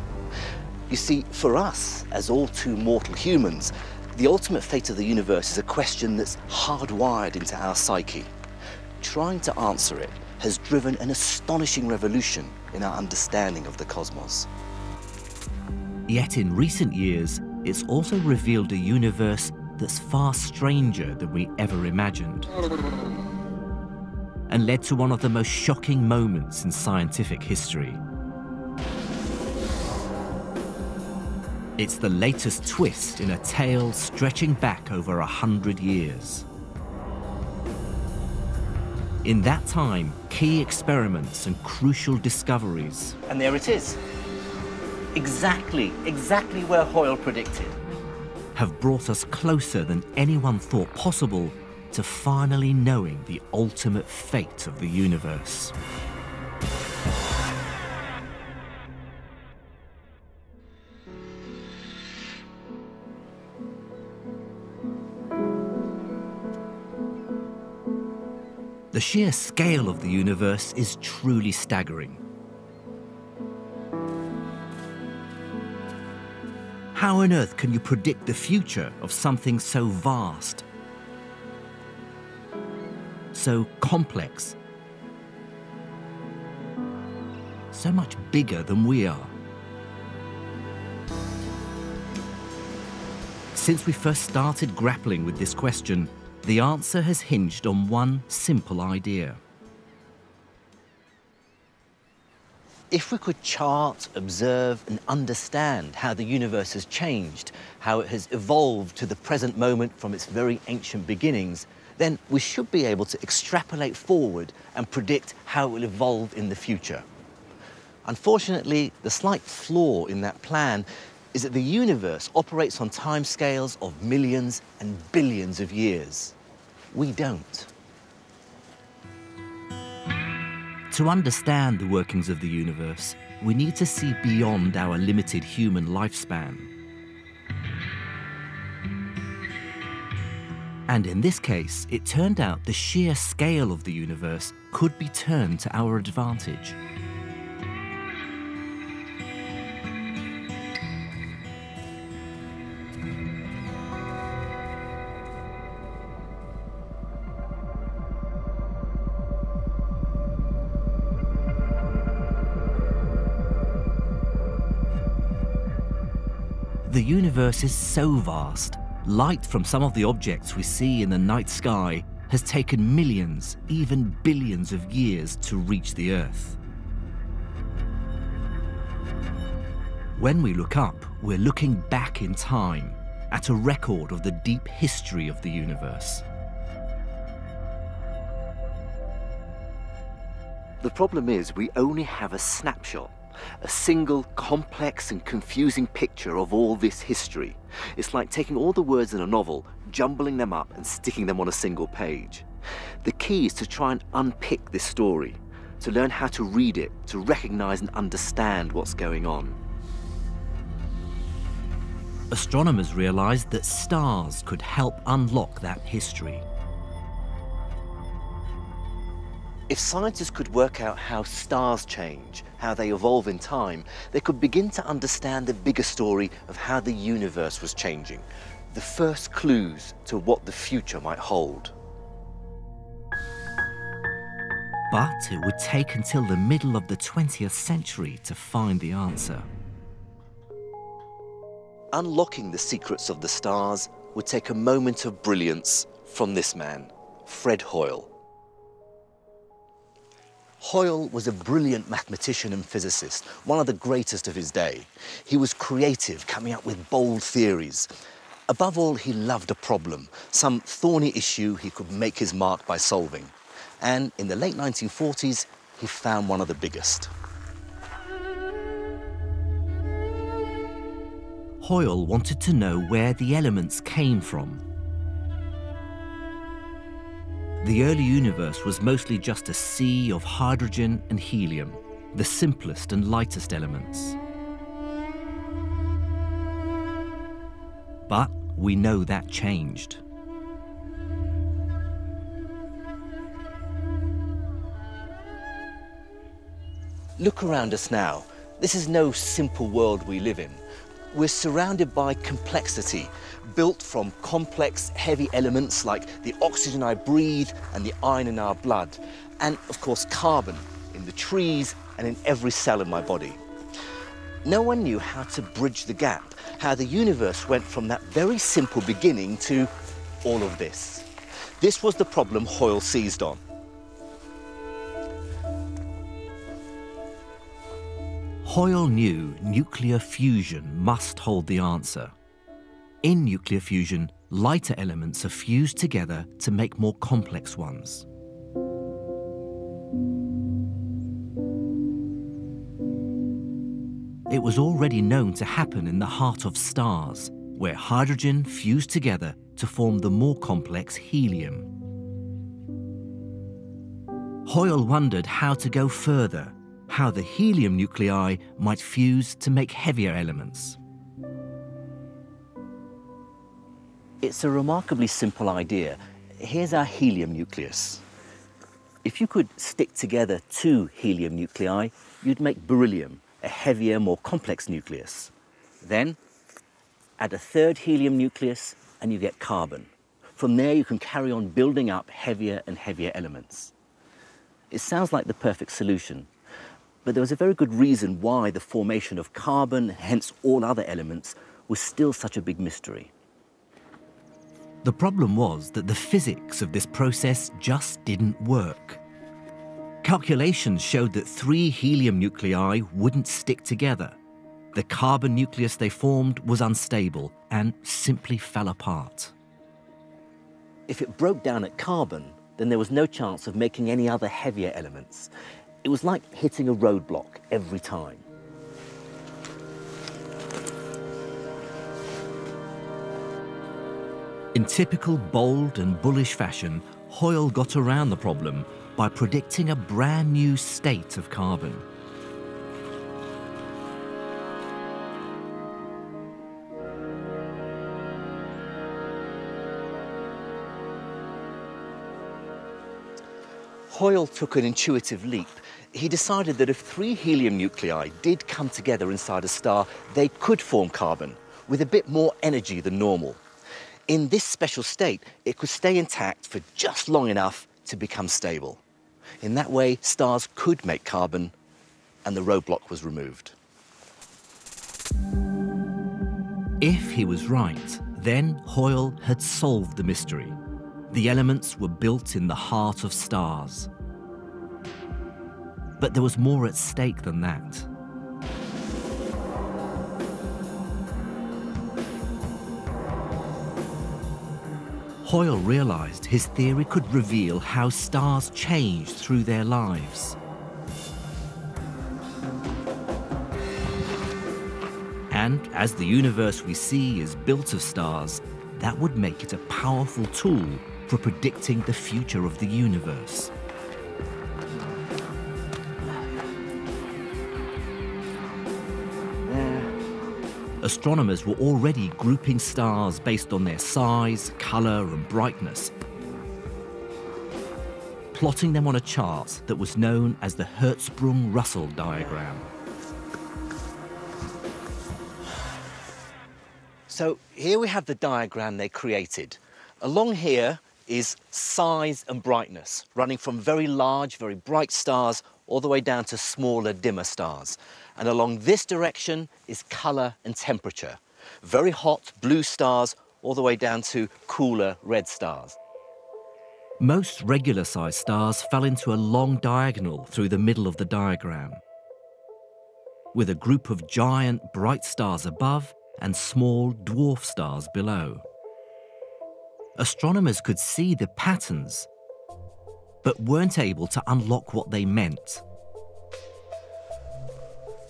You see, for us, as all too mortal humans, the ultimate fate of the universe is a question that's hardwired into our psyche. Trying to answer it has driven an astonishing revolution in our understanding of the cosmos. Yet in recent years, it's also revealed a universe that's far stranger than we ever imagined, and led to one of the most shocking moments in scientific history. It's the latest twist in a tale stretching back over 100 years. In that time, key experiments and crucial discoveries. And there it is. Exactly where Hoyle predicted. Have brought us closer than anyone thought possible to finally knowing the ultimate fate of the universe. The sheer scale of the universe is truly staggering. How on earth can you predict the future of something so vast, so complex, so much bigger than we are? Since we first started grappling with this question, the answer has hinged on one simple idea. If we could chart, observe, and understand how the universe has changed, how it has evolved to the present moment from its very ancient beginnings, then we should be able to extrapolate forward and predict how it will evolve in the future. Unfortunately, the slight flaw in that plan is that the universe operates on timescales of millions and billions of years. We don't. To understand the workings of the universe, we need to see beyond our limited human lifespan. And in this case, it turned out the sheer scale of the universe could be turned to our advantage. The universe is so vast, light from some of the objects we see in the night sky has taken millions, even billions of years to reach the Earth. When we look up, we're looking back in time at a record of the deep history of the universe. The problem is we only have a snapshot, a single complex and confusing picture of all this history. It's like taking all the words in a novel, jumbling them up and sticking them on a single page. The key is to try and unpick this story, to learn how to read it, to recognize and understand what's going on. Astronomers realized that stars could help unlock that history. If scientists could work out how stars change, how they evolve in time, they could begin to understand the bigger story of how the universe was changing, the first clues to what the future might hold. But it would take until the middle of the 20th century to find the answer. Unlocking the secrets of the stars would take a moment of brilliance from this man, Fred Hoyle. Hoyle was a brilliant mathematician and physicist, one of the greatest of his day. He was creative, coming up with bold theories. Above all, he loved a problem, some thorny issue he could make his mark by solving. And in the late 1940s, he found one of the biggest. Hoyle wanted to know where the elements came from. The early universe was mostly just a sea of hydrogen and helium, the simplest and lightest elements. But we know that changed. Look around us now. This is no simple world we live in. We're surrounded by complexity, built from complex, heavy elements like the oxygen I breathe and the iron in our blood, and of course carbon in the trees and in every cell in my body. No one knew how to bridge the gap, how the universe went from that very simple beginning to all of this. This was the problem Hoyle seized on. Hoyle knew nuclear fusion must hold the answer. In nuclear fusion, lighter elements are fused together to make more complex ones. It was already known to happen in the heart of stars, where hydrogen fused together to form the more complex helium. Hoyle wondered how to go further, how the helium nuclei might fuse to make heavier elements. It's a remarkably simple idea. Here's our helium nucleus. If you could stick together two helium nuclei, you'd make beryllium, a heavier, more complex nucleus. Then add a third helium nucleus and you get carbon. From there you can carry on building up heavier and heavier elements. It sounds like the perfect solution, but there was a very good reason why the formation of carbon, hence all other elements, was still such a big mystery. The problem was that the physics of this process just didn't work. Calculations showed that three helium nuclei wouldn't stick together. The carbon nucleus they formed was unstable and simply fell apart. If it broke down at carbon, then there was no chance of making any other heavier elements. It was like hitting a roadblock every time. In typical bold and bullish fashion, Hoyle got around the problem by predicting a brand new state of carbon. Hoyle took an intuitive leap. He decided that if three helium nuclei did come together inside a star, they could form carbon with a bit more energy than normal. In this special state, it could stay intact for just long enough to become stable. In that way, stars could make carbon, and the roadblock was removed. If he was right, then Hoyle had solved the mystery. The elements were built in the heart of stars. But there was more at stake than that. Hoyle realized his theory could reveal how stars changed through their lives. And as the universe we see is built of stars, that would make it a powerful tool for predicting the future of the universe. Astronomers were already grouping stars based on their size, color, and brightness, plotting them on a chart that was known as the Hertzsprung-Russell diagram. So here we have the diagram they created. Along here is size and brightness, running from very large, very bright stars all the way down to smaller, dimmer stars. And along this direction is colour and temperature. Very hot blue stars all the way down to cooler red stars. Most regular-sized stars fell into a long diagonal through the middle of the diagram, with a group of giant bright stars above and small dwarf stars below. Astronomers could see the patterns, but weren't able to unlock what they meant,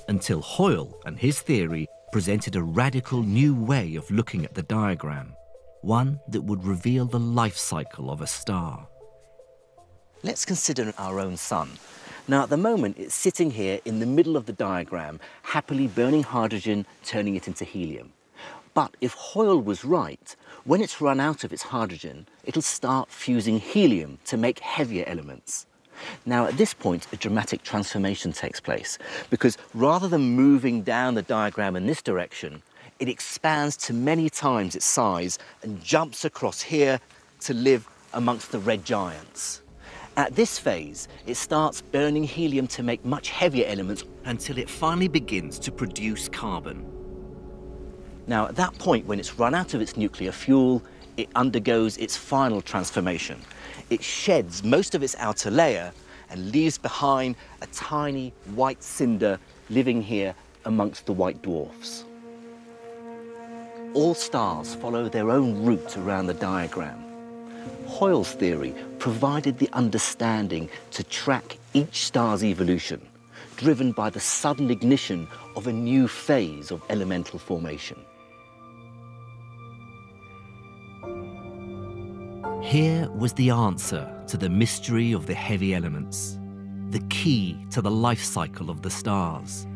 until Hoyle and his theory presented a radical new way of looking at the diagram, one that would reveal the life cycle of a star. Let's consider our own sun. Now, at the moment, it's sitting here in the middle of the diagram, happily burning hydrogen, turning it into helium. But if Hoyle was right, when it's run out of its hydrogen, it'll start fusing helium to make heavier elements. Now, at this point, a dramatic transformation takes place, because rather than moving down the diagram in this direction, it expands to many times its size and jumps across here to live amongst the red giants. At this phase, it starts burning helium to make much heavier elements until it finally begins to produce carbon. Now, at that point, when it's run out of its nuclear fuel, it undergoes its final transformation. It sheds most of its outer layer and leaves behind a tiny white cinder living here amongst the white dwarfs. All stars follow their own route around the diagram. Hoyle's theory provided the understanding to track each star's evolution, driven by the sudden ignition of a new phase of elemental formation. Here was the answer to the mystery of the heavy elements, the key to the life cycle of the stars,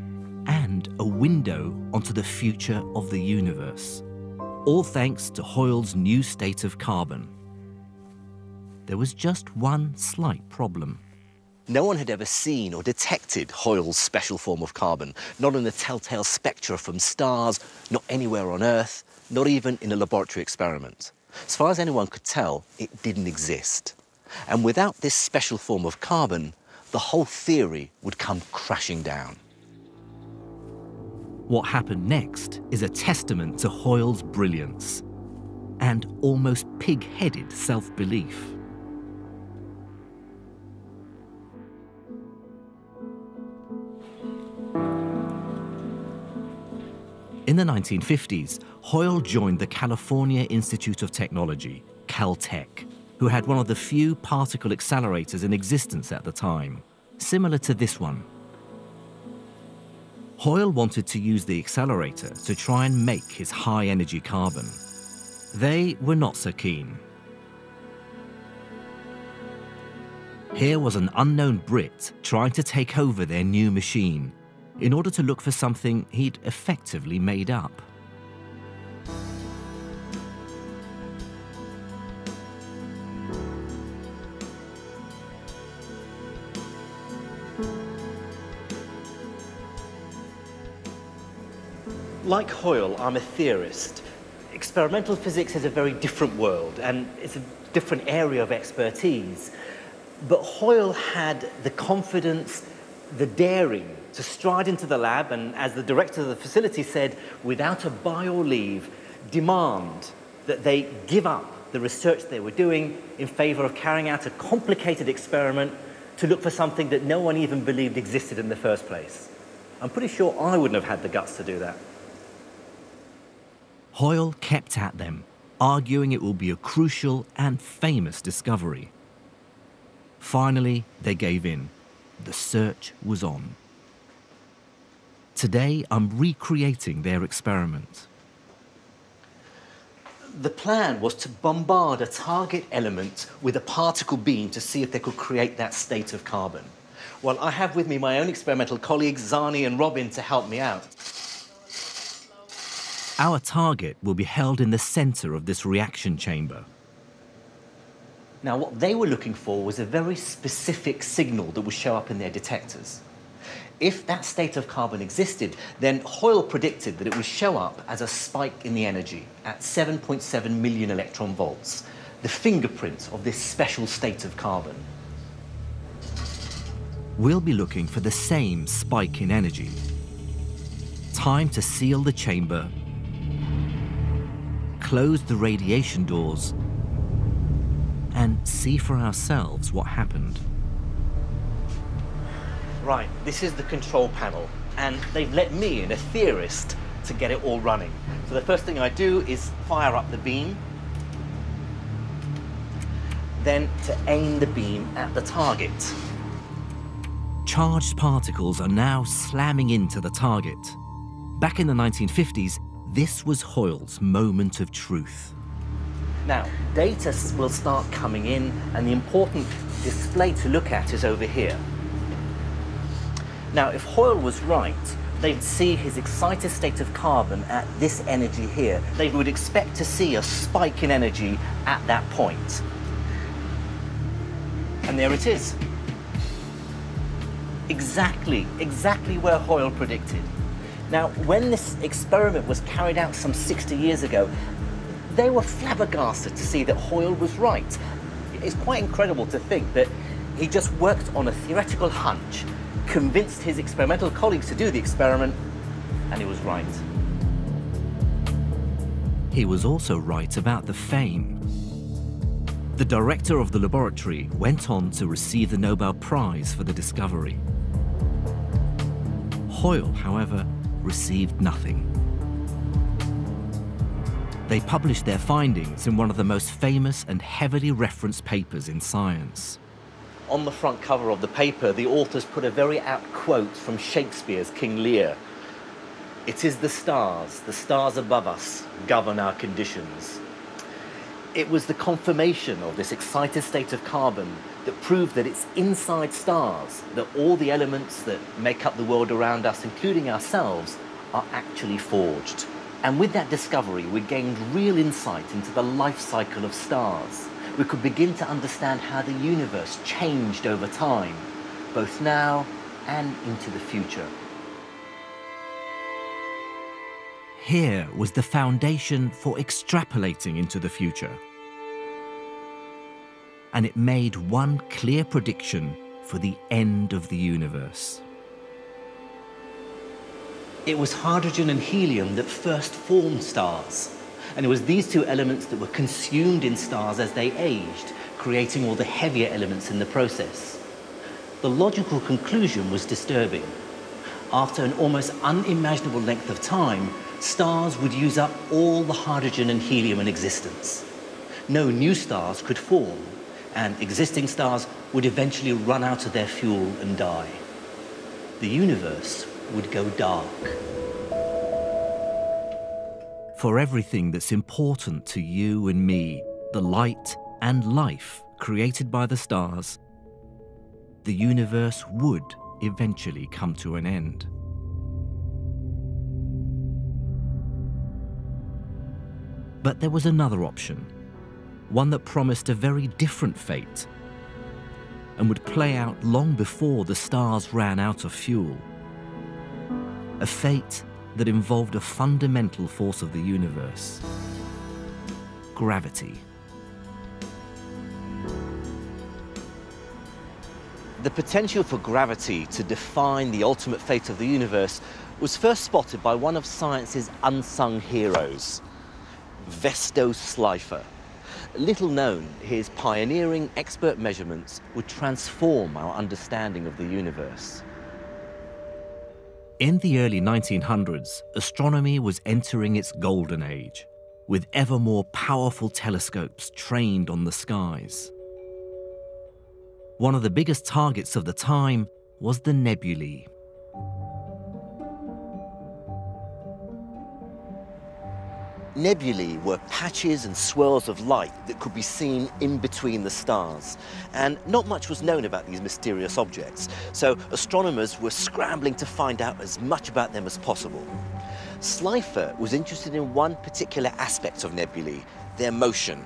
and a window onto the future of the universe, all thanks to Hoyle's new state of carbon. There was just one slight problem. No one had ever seen or detected Hoyle's special form of carbon, not in the telltale spectra from stars, not anywhere on Earth, not even in a laboratory experiment. As far as anyone could tell, it didn't exist. And without this special form of carbon, the whole theory would come crashing down. What happened next is a testament to Hoyle's brilliance and almost pig-headed self-belief. In the 1950s, Hoyle joined the California Institute of Technology, Caltech, who had one of the few particle accelerators in existence at the time, similar to this one. Hoyle wanted to use the accelerator to try and make his high-energy carbon. They were not so keen. Here was an unknown Brit trying to take over their new machine in order to look for something he'd effectively made up. Like Hoyle, I'm a theorist. Experimental physics is a very different world, and it's a different area of expertise. But Hoyle had the confidence, the daring to stride into the lab and, as the director of the facility said, without a buy or leave, demand that they give up the research they were doing in favor of carrying out a complicated experiment to look for something that no one even believed existed in the first place. I'm pretty sure I wouldn't have had the guts to do that. Hoyle kept at them, arguing it will be a crucial and famous discovery. Finally, they gave in. The search was on. Today, I'm recreating their experiment. The plan was to bombard a target element with a particle beam to see if they could create that state of carbon. Well, I have with me my own experimental colleagues, Zani and Robin, to help me out. Our target will be held in the center of this reaction chamber. Now, what they were looking for was a very specific signal that would show up in their detectors. If that state of carbon existed, then Hoyle predicted that it would show up as a spike in the energy at 7.7 million electron volts, the fingerprint of this special state of carbon. We'll be looking for the same spike in energy. Time to seal the chamber, close the radiation doors, and see for ourselves what happened. Right, this is the control panel, and they've let me in, a theorist, to get it all running. So the first thing I do is fire up the beam, then to aim the beam at the target. Charged particles are now slamming into the target. Back in the 1950s, this was Hoyle's moment of truth. Now, data will start coming in, and the important display to look at is over here. Now, if Hoyle was right, they'd see his excited state of carbon at this energy here. They would expect to see a spike in energy at that point. And there it is. Exactly where Hoyle predicted. Now, when this experiment was carried out some 60 years ago, they were flabbergasted to see that Hoyle was right. It's quite incredible to think that he just worked on a theoretical hunch, convinced his experimental colleagues to do the experiment, and he was right. He was also right about the fame. The director of the laboratory went on to receive the Nobel Prize for the discovery. Hoyle, however, received nothing. They published their findings in one of the most famous and heavily referenced papers in science. On the front cover of the paper, the authors put a very apt quote from Shakespeare's King Lear. "It is the stars above us, govern our conditions." It was the confirmation of this excited state of carbon that proved that it's inside stars that all the elements that make up the world around us, including ourselves, are actually forged. And with that discovery, we gained real insight into the life cycle of stars. We could begin to understand how the universe changed over time, both now and into the future. Here was the foundation for extrapolating into the future. And it made one clear prediction for the end of the universe. It was hydrogen and helium that first formed stars. And it was these two elements that were consumed in stars as they aged, creating all the heavier elements in the process. The logical conclusion was disturbing. After an almost unimaginable length of time, stars would use up all the hydrogen and helium in existence. No new stars could form, and existing stars would eventually run out of their fuel and die. The universe would go dark. For everything that's important to you and me, the light and life created by the stars, the universe would eventually come to an end. But there was another option, one that promised a very different fate and would play out long before the stars ran out of fuel. A fate that involved a fundamental force of the universe: gravity. The potential for gravity to define the ultimate fate of the universe was first spotted by one of science's unsung heroes, Vesto Slipher. Little known, his pioneering expert measurements would transform our understanding of the universe. In the early 1900s, astronomy was entering its golden age, with ever more powerful telescopes trained on the skies. One of the biggest targets of the time was the nebulae. Nebulae were patches and swirls of light that could be seen in between the stars, and not much was known about these mysterious objects, so astronomers were scrambling to find out as much about them as possible. Slipher was interested in one particular aspect of nebulae, their motion,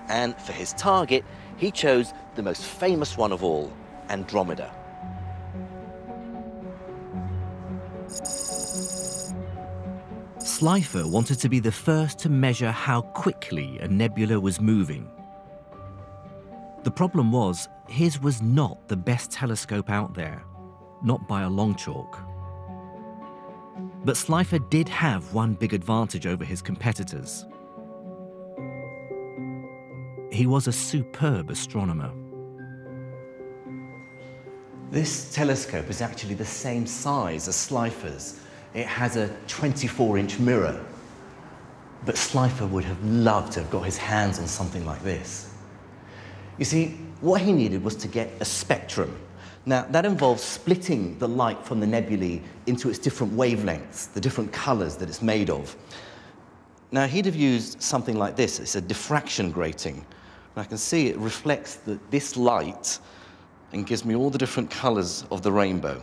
and for his target, he chose the most famous one of all, Andromeda. Slipher wanted to be the first to measure how quickly a nebula was moving. The problem was, his was not the best telescope out there, not by a long chalk. But Slipher did have one big advantage over his competitors. He was a superb astronomer. This telescope is actually the same size as Slipher's. It has a 24-inch mirror. But Slipher would have loved to have got his hands on something like this. You see, what he needed was to get a spectrum. Now, that involves splitting the light from the nebulae into its different wavelengths, the different colors that it's made of. Now, he'd have used something like this. It's a diffraction grating. And I can see it reflects this light and gives me all the different colors of the rainbow.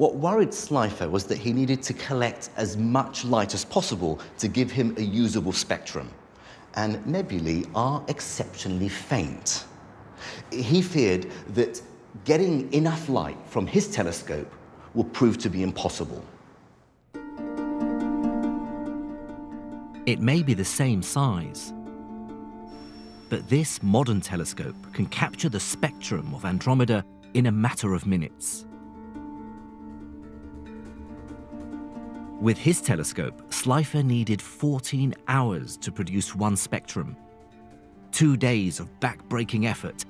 What worried Slipher was that he needed to collect as much light as possible to give him a usable spectrum. And nebulae are exceptionally faint. He feared that getting enough light from his telescope would prove to be impossible. It may be the same size, but this modern telescope can capture the spectrum of Andromeda in a matter of minutes. With his telescope, Slipher needed 14 hours to produce one spectrum, 2 days of back-breaking effort,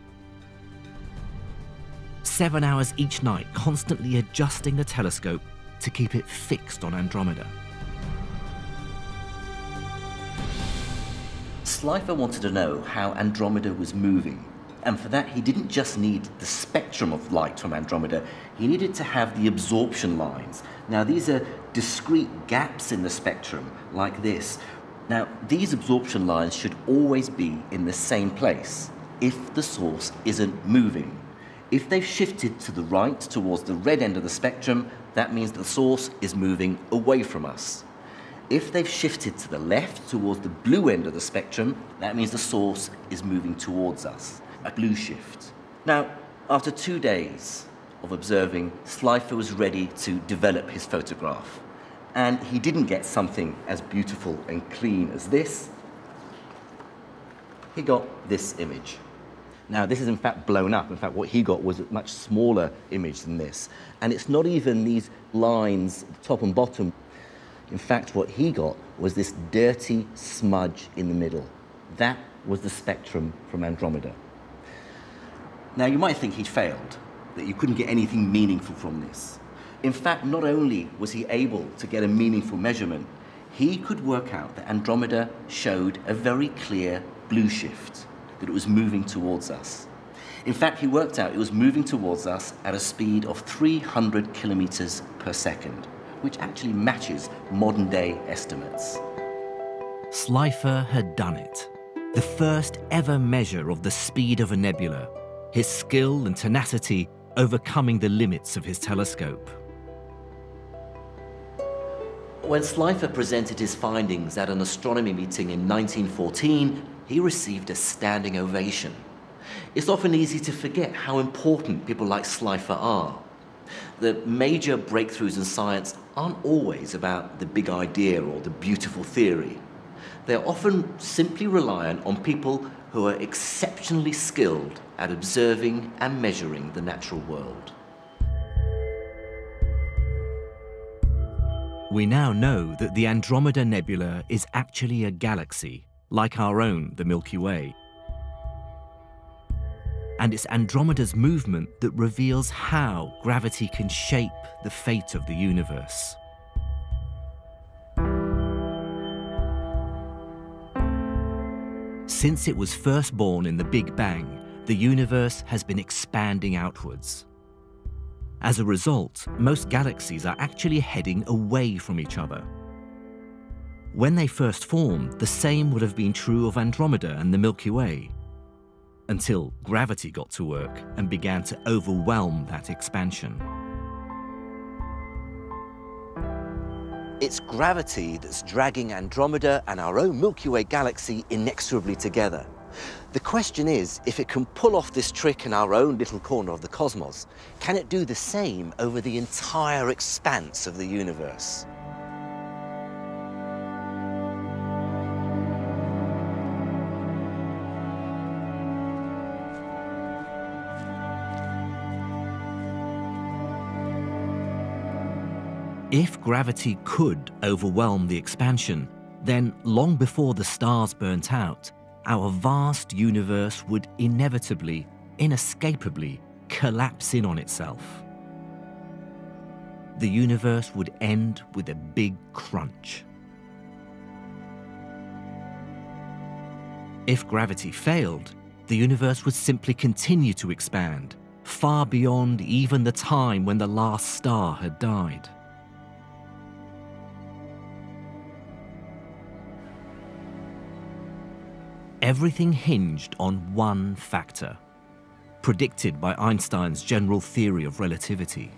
7 hours each night constantly adjusting the telescope to keep it fixed on Andromeda. Slipher wanted to know how Andromeda was moving, and for that he didn't just need the spectrum of light from Andromeda, he needed to have the absorption lines. Now these are discrete gaps in the spectrum, like this. Now these absorption lines should always be in the same place if the source isn't moving. If they've shifted to the right towards the red end of the spectrum, that means the source is moving away from us. If they've shifted to the left towards the blue end of the spectrum, that means the source is moving towards us, a blue shift. Now, after 2 days of observing, Slipher was ready to develop his photograph. And he didn't get something as beautiful and clean as this. He got this image. Now, this is in fact blown up. In fact, what he got was a much smaller image than this. And it's not even these lines, top and bottom. In fact, what he got was this dirty smudge in the middle. That was the spectrum from Andromeda. Now, you might think he'd failed, that you couldn't get anything meaningful from this. In fact, not only was he able to get a meaningful measurement, he could work out that Andromeda showed a very clear blue shift, that it was moving towards us. In fact, he worked out it was moving towards us at a speed of 300 kilometers per second, which actually matches modern-day estimates. Slipher had done it. The first ever measure of the speed of a nebula, his skill and tenacity overcoming the limits of his telescope. When Slipher presented his findings at an astronomy meeting in 1914, he received a standing ovation. It's often easy to forget how important people like Slipher are. The major breakthroughs in science aren't always about the big idea or the beautiful theory. They're often simply reliant on people who are exceptionally skilled at observing and measuring the natural world. We now know that the Andromeda Nebula is actually a galaxy, like our own, the Milky Way. And it's Andromeda's movement that reveals how gravity can shape the fate of the universe. Since it was first born in the Big Bang, the universe has been expanding outwards. As a result, most galaxies are actually heading away from each other. When they first formed, the same would have been true of Andromeda and the Milky Way, until gravity got to work and began to overwhelm that expansion. It's gravity that's dragging Andromeda and our own Milky Way galaxy inexorably together. The question is, if it can pull off this trick in our own little corner of the cosmos, can it do the same over the entire expanse of the universe? If gravity could overwhelm the expansion, then long before the stars burnt out, our vast universe would inevitably, inescapably collapse in on itself. The universe would end with a big crunch. If gravity failed, the universe would simply continue to expand, far beyond even the time when the last star had died. Everything hinged on one factor, predicted by Einstein's general theory of relativity.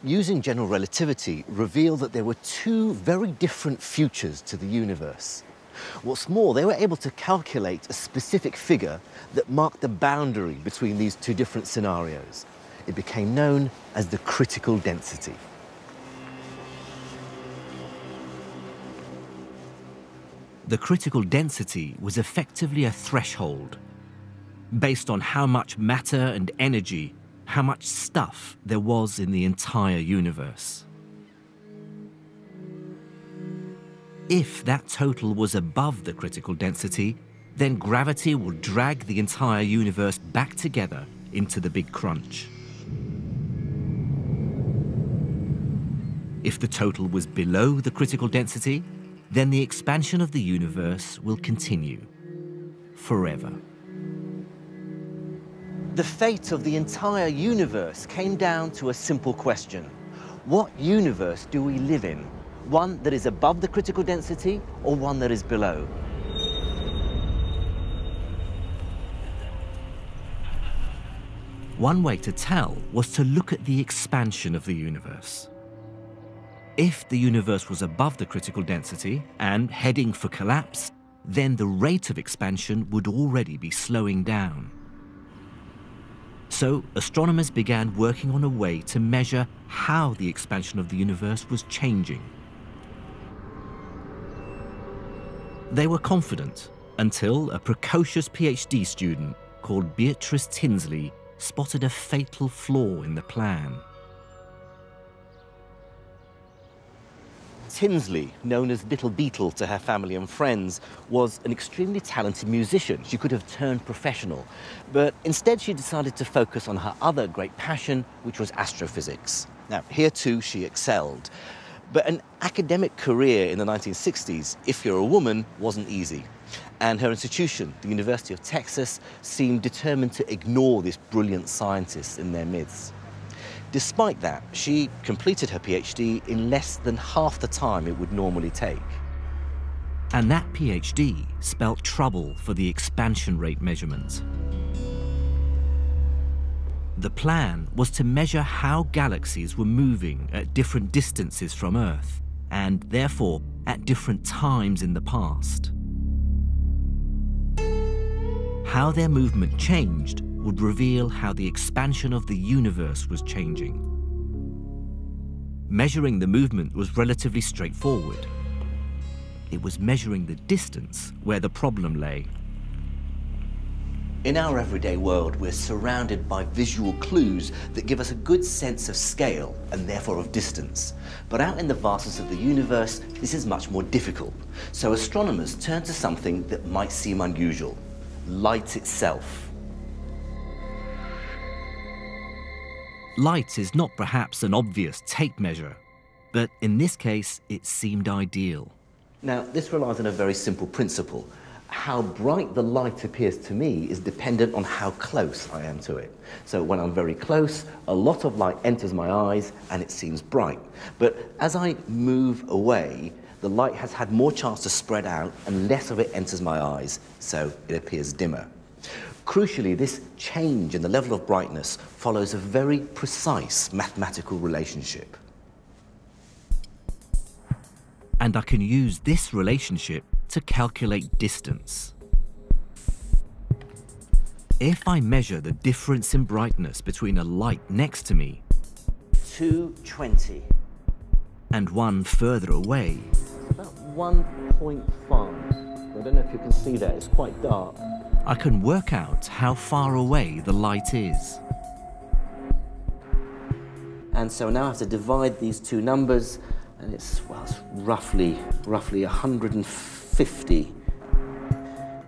using general relativity revealed that there were two very different futures to the universe. What's more, they were able to calculate a specific figure that marked the boundary between these two different scenarios. It became known as the critical density. The critical density was effectively a threshold based on how much matter and energy, how much stuff there was in the entire universe. If that total was above the critical density, then gravity will drag the entire universe back together into the Big Crunch. If the total was below the critical density, then the expansion of the universe will continue forever. The fate of the entire universe came down to a simple question. What universe do we live in? One that is above the critical density or one that is below? One way to tell was to look at the expansion of the universe. If the universe was above the critical density and heading for collapse, then the rate of expansion would already be slowing down. So astronomers began working on a way to measure how the expansion of the universe was changing. They were confident until a precocious PhD student called Beatrice Tinsley spotted a fatal flaw in the plan. Tinsley, known as Little Beetle to her family and friends, was an extremely talented musician. She could have turned professional, but instead she decided to focus on her other great passion, which was astrophysics. Now, here too she excelled. But an academic career in the 1960s, if you're a woman, wasn't easy. And her institution, the University of Texas, seemed determined to ignore this brilliant scientist in their midst. Despite that, she completed her PhD in less than half the time it would normally take. And that PhD spelt trouble for the expansion rate measurement. The plan was to measure how galaxies were moving at different distances from Earth, and therefore at different times in the past. How their movement changed would reveal how the expansion of the universe was changing. Measuring the movement was relatively straightforward. It was measuring the distance where the problem lay. In our everyday world, we're surrounded by visual clues that give us a good sense of scale and therefore of distance. But out in the vastness of the universe, this is much more difficult. So astronomers turn to something that might seem unusual: light itself. Light is not perhaps an obvious tape measure, but in this case, it seemed ideal. Now, this relies on a very simple principle. How bright the light appears to me is dependent on how close I am to it. So when I'm very close, a lot of light enters my eyes and it seems bright. But as I move away, the light has had more chance to spread out and less of it enters my eyes, so it appears dimmer. Crucially, this change in the level of brightness follows a very precise mathematical relationship. And I can use this relationship to calculate distance. If I measure the difference in brightness between a light next to me 220. And one further away, About 1.5. I don't know if you can see that, it's quite dark. I can work out how far away the light is. And so now I have to divide these two numbers, and it's roughly 150.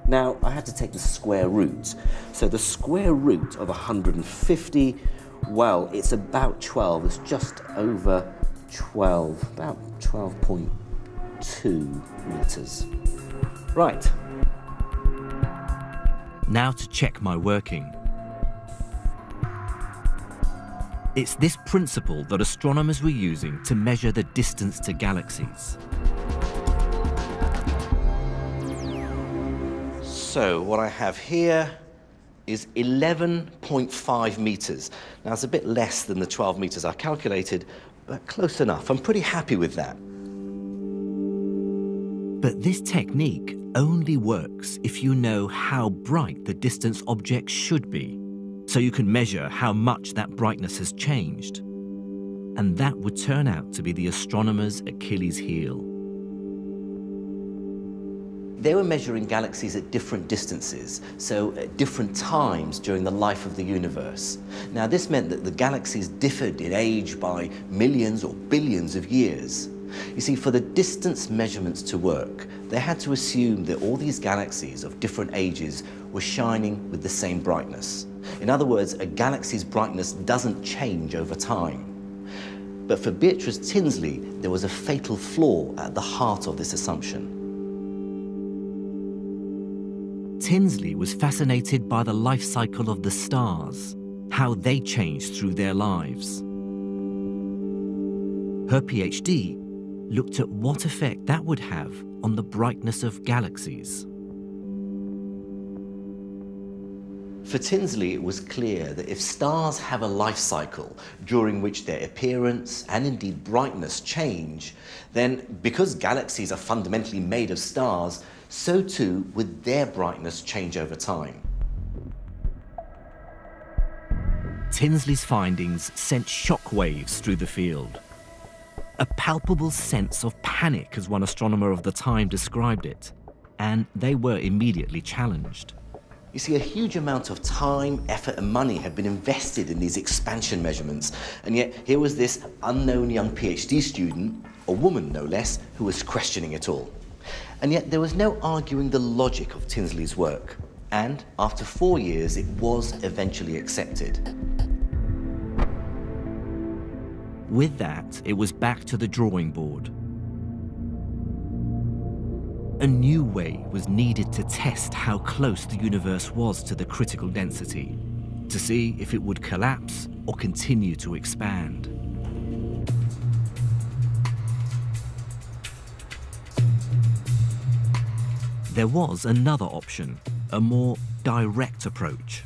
Now I have to take the square root. So the square root of 150, well, it's about 12. It's just over 12, about 12.2 meters. Right. Now to check my working. It's this principle that astronomers were using to measure the distance to galaxies. So what I have here is 11.5 meters. Now, it's a bit less than the 12 meters I calculated, but close enough. I'm pretty happy with that. But this technique only works if you know how bright the distance object should be, so you can measure how much that brightness has changed. And that would turn out to be the astronomers' Achilles heel. They were measuring galaxies at different distances, so at different times during the life of the universe. Now, this meant that the galaxies differed in age by millions or billions of years. You see, for the distance measurements to work, they had to assume that all these galaxies of different ages were shining with the same brightness. In other words, a galaxy's brightness doesn't change over time. But for Beatrice Tinsley, there was a fatal flaw at the heart of this assumption. Tinsley was fascinated by the life cycle of the stars, how they changed through their lives. Her PhD looked at what effect that would have on the brightness of galaxies. For Tinsley, it was clear that if stars have a life cycle during which their appearance and indeed brightness change, then because galaxies are fundamentally made of stars, so too would their brightness change over time. Tinsley's findings sent shockwaves through the field. A palpable sense of panic, as one astronomer of the time described it, and they were immediately challenged. You see, a huge amount of time, effort and money had been invested in these expansion measurements, and yet here was this unknown young PhD student, a woman no less, who was questioning it all. And yet there was no arguing the logic of Tinsley's work, and after 4 years it was eventually accepted. With that, it was back to the drawing board. A new way was needed to test how close the universe was to the critical density, to see if it would collapse or continue to expand. There was another option, a more direct approach.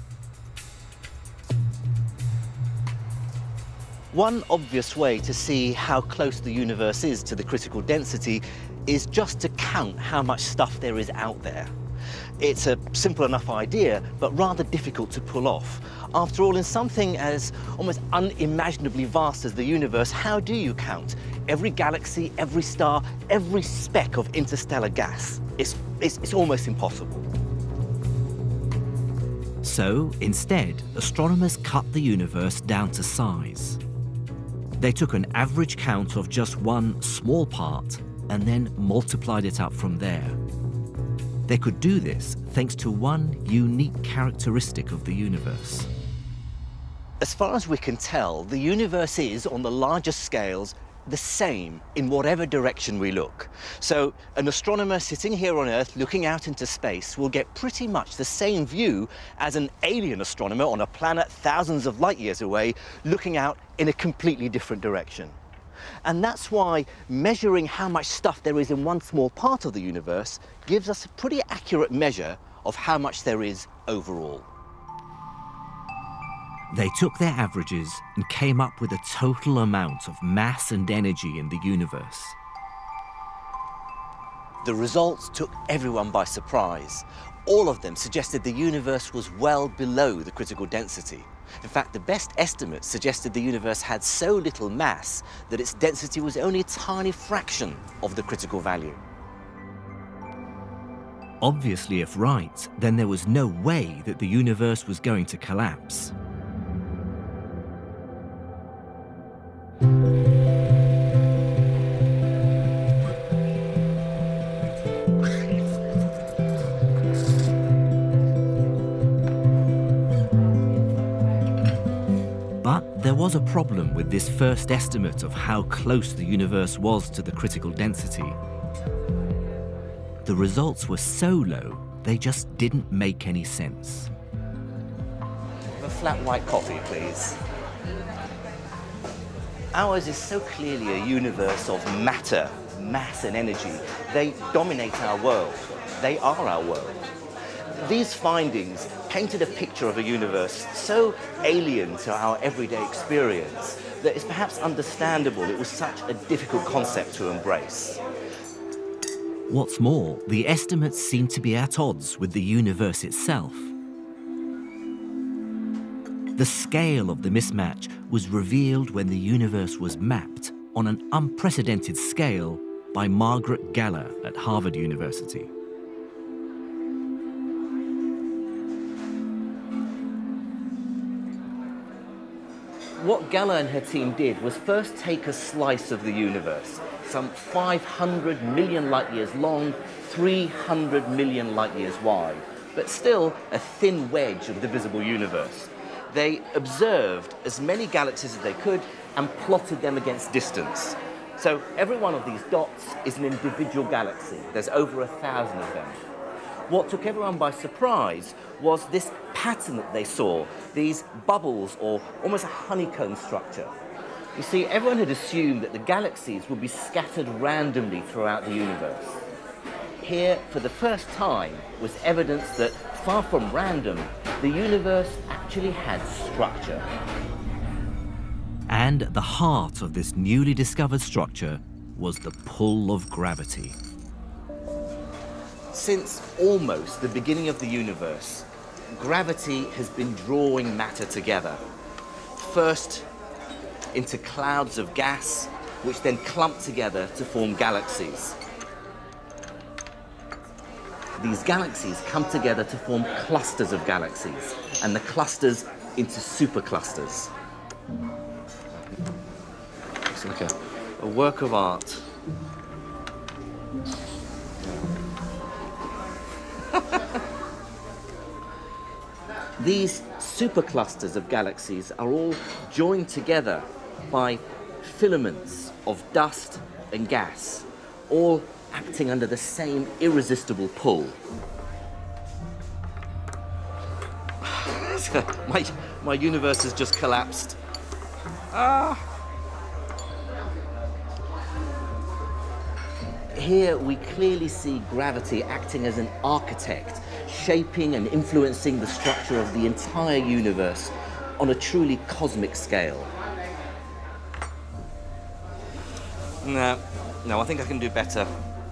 One obvious way to see how close the universe is to the critical density is just to count how much stuff there is out there. It's a simple enough idea, but rather difficult to pull off. After all, in something as almost unimaginably vast as the universe, how do you count every galaxy, every star, every speck of interstellar gas? It's almost impossible. So, instead, astronomers cut the universe down to size. They took an average count of just one small part and then multiplied it up from there. They could do this thanks to one unique characteristic of the universe. As far as we can tell, the universe is, on the largest scales, the same in whatever direction we look. So an astronomer sitting here on Earth looking out into space will get pretty much the same view as an alien astronomer on a planet thousands of light years away looking out in a completely different direction. And that's why measuring how much stuff there is in one small part of the universe gives us a pretty accurate measure of how much there is overall. They took their averages and came up with a total amount of mass and energy in the universe. The results took everyone by surprise. All of them suggested the universe was well below the critical density. In fact, the best estimates suggested the universe had so little mass that its density was only a tiny fraction of the critical value. Obviously, if right, then there was no way that the universe was going to collapse. But there was a problem with this first estimate of how close the universe was to the critical density. The results were so low, they just didn't make any sense. A flat white coffee, please. Ours is so clearly a universe of matter, mass and energy. They dominate our world. They are our world. These findings painted a picture of a universe so alien to our everyday experience that it's perhaps understandable it was such a difficult concept to embrace. What's more, the estimates seem to be at odds with the universe itself. The scale of the mismatch was revealed when the universe was mapped on an unprecedented scale by Margaret Galler at Harvard University. What Galler and her team did was first take a slice of the universe, some 500 million light years long, 300 million light years wide, but still a thin wedge of the visible universe. They observed as many galaxies as they could and plotted them against distance. So every one of these dots is an individual galaxy. There's over 1,000 of them. What took everyone by surprise was this pattern that they saw, these bubbles or almost a honeycomb structure. You see, everyone had assumed that the galaxies would be scattered randomly throughout the universe. Here, for the first time, was evidence that, far from random, the universe actually had structure. And at the heart of this newly discovered structure was the pull of gravity. Since almost the beginning of the universe, gravity has been drawing matter together. First into clouds of gas, which then clump together to form galaxies. These galaxies come together to form clusters of galaxies, and the clusters into superclusters. It's like a work of art. These superclusters of galaxies are all joined together by filaments of dust and gas, all acting under the same irresistible pull. My universe has just collapsed. Here we clearly see gravity acting as an architect, shaping and influencing the structure of the entire universe on a truly cosmic scale. No, I think I can do better.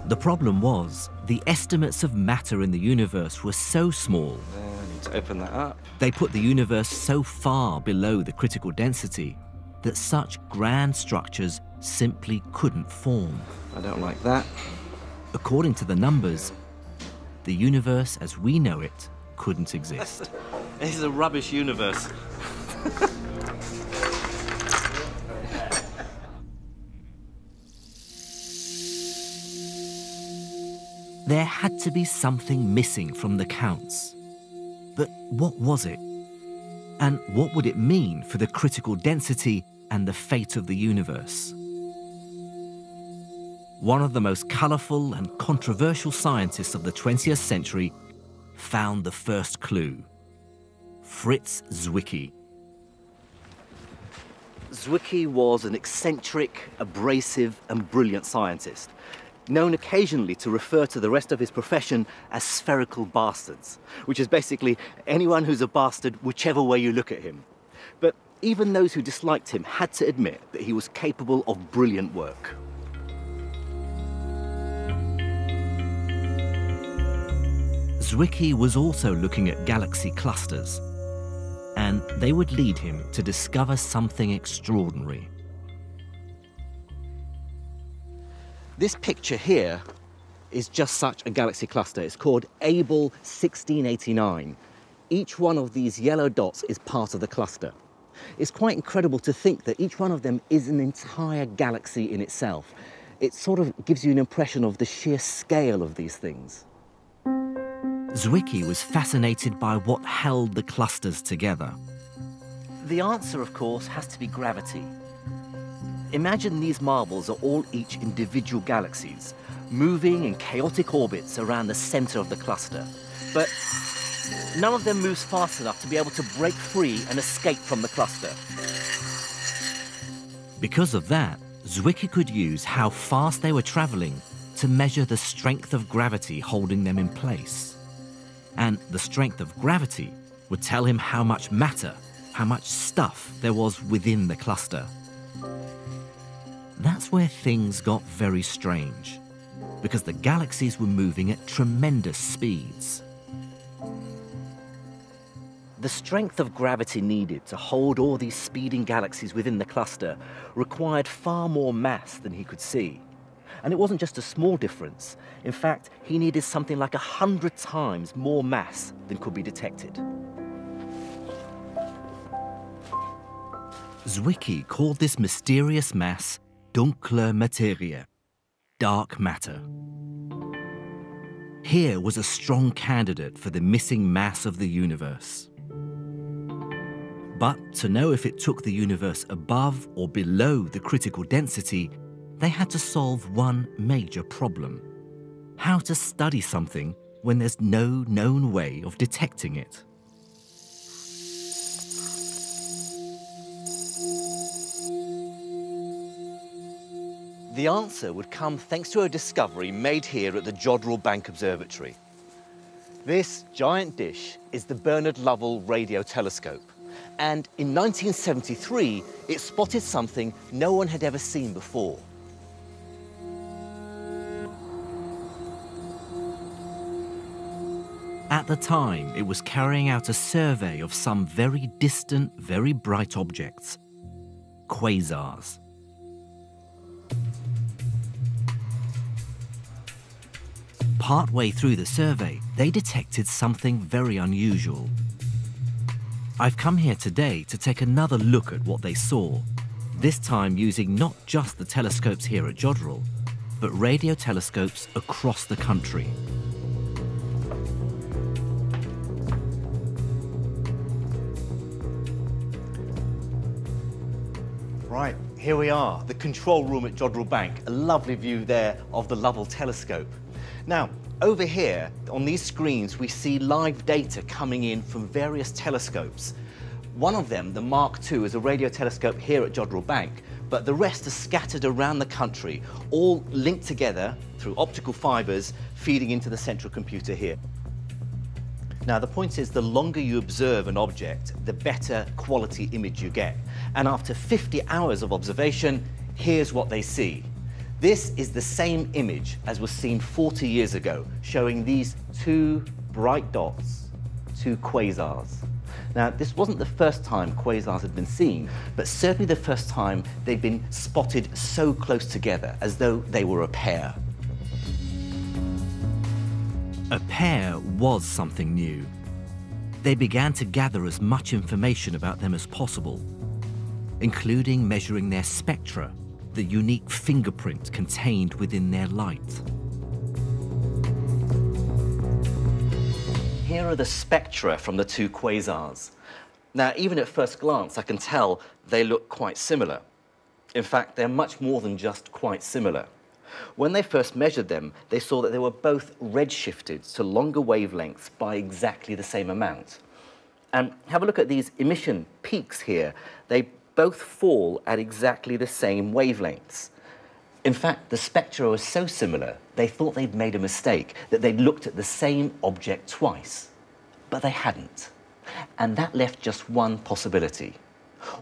The problem was, the estimates of matter in the universe were so small. I need to open that up. They put the universe so far below the critical density that such grand structures simply couldn't form. I don't like that. According to the numbers, the universe as we know it couldn't exist. This is a rubbish universe. There had to be something missing from the counts. But what was it? And what would it mean for the critical density and the fate of the universe? One of the most colourful and controversial scientists of the 20th century found the first clue. Fritz Zwicky. Zwicky was an eccentric, abrasive and brilliant scientist, known occasionally to refer to the rest of his profession as spherical bastards, which is basically anyone who's a bastard whichever way you look at him. But even those who disliked him had to admit that he was capable of brilliant work. Zwicky was also looking at galaxy clusters, and they would lead him to discover something extraordinary. This picture here is just such a galaxy cluster. It's called Abel 1689. Each one of these yellow dots is part of the cluster. It's quite incredible to think that each one of them is an entire galaxy in itself. It sort of gives you an impression of the sheer scale of these things. Zwicky was fascinated by what held the clusters together. The answer, of course, has to be gravity. Imagine these marbles are all each individual galaxies, moving in chaotic orbits around the center of the cluster. But none of them moves fast enough to be able to break free and escape from the cluster. Because of that, Zwicky could use how fast they were traveling to measure the strength of gravity holding them in place. And the strength of gravity would tell him how much matter, how much stuff there was within the cluster. That's where things got very strange, because the galaxies were moving at tremendous speeds. The strength of gravity needed to hold all these speeding galaxies within the cluster required far more mass than he could see. And it wasn't just a small difference. In fact, he needed something like 100 times more mass than could be detected. Zwicky called this mysterious mass dunkle Materie, dark matter. Here was a strong candidate for the missing mass of the universe. But to know if it took the universe above or below the critical density, they had to solve one major problem: how to study something when there's no known way of detecting it. The answer would come thanks to a discovery made here at the Jodrell Bank Observatory. This giant dish is the Bernard Lovell radio telescope. And in 1973, it spotted something no one had ever seen before. At the time, it was carrying out a survey of some very distant, very bright objects, quasars. Partway through the survey, they detected something very unusual. I've come here today to take another look at what they saw, this time using not just the telescopes here at Jodrell, but radio telescopes across the country. Right, here we are, the control room at Jodrell Bank. A lovely view there of the Lovell telescope. Now, over here, on these screens, we see live data coming in from various telescopes. One of them, the Mark II, is a radio telescope here at Jodrell Bank, but the rest are scattered around the country, all linked together through optical fibers feeding into the central computer here. Now, the point is, the longer you observe an object, the better quality image you get. And after 50 hours of observation, here's what they see. This is the same image as was seen 40 years ago, showing these two bright dots, two quasars. Now, this wasn't the first time quasars had been seen, but certainly the first time they'd been spotted so close together, as though they were a pair. A pair was something new. They began to gather as much information about them as possible, including measuring their spectra, the unique fingerprint contained within their light. Here are the spectra from the two quasars. Now, even at first glance, I can tell they look quite similar. In fact, they're much more than just quite similar. When they first measured them, they saw that they were both redshifted to longer wavelengths by exactly the same amount. And have a look at these emission peaks here. They both fall at exactly the same wavelengths. In fact, the spectra were so similar, they thought they'd made a mistake, that they'd looked at the same object twice. But they hadn't. And that left just one possibility.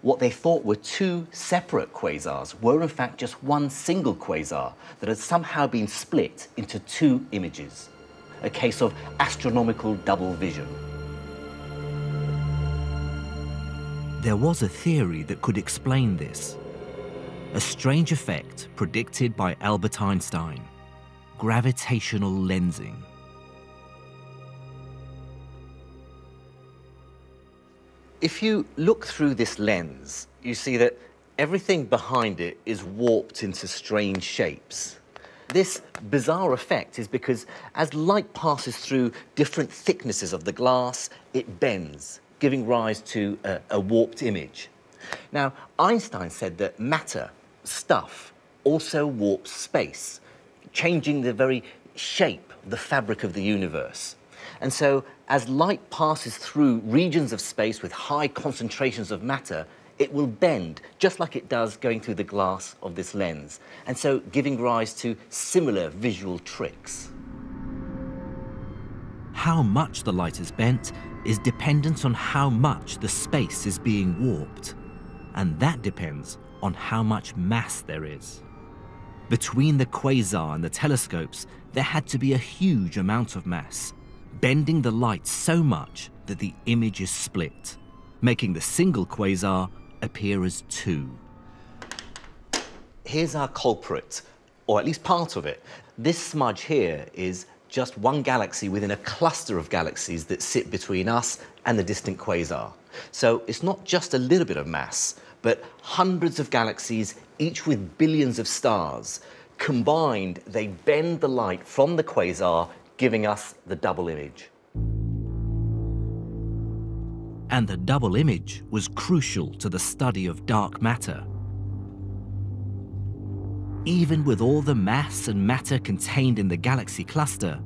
What they thought were two separate quasars were in fact just one single quasar that had somehow been split into two images. A case of astronomical double vision. There was a theory that could explain this. A strange effect predicted by Albert Einstein: gravitational lensing. If you look through this lens, you see that everything behind it is warped into strange shapes. This bizarre effect is because as light passes through different thicknesses of the glass, it bends, giving rise to a warped image. Now, Einstein said that matter, stuff, also warps space, changing the very shape, the fabric of the universe. And so, as light passes through regions of space with high concentrations of matter, it will bend, just like it does going through the glass of this lens, and so giving rise to similar visual tricks. How much the light is bent is dependent on how much the space is being warped, and that depends on how much mass there is. Between the quasar and the telescopes, there had to be a huge amount of mass, bending the light so much that the image is split, making the single quasar appear as two. Here's our culprit, or at least part of it. This smudge here is just one galaxy within a cluster of galaxies that sit between us and the distant quasar. So it's not just a little bit of mass, but hundreds of galaxies, each with billions of stars. Combined, they bend the light from the quasar, giving us the double image. And the double image was crucial to the study of dark matter. Even with all the mass and matter contained in the galaxy cluster,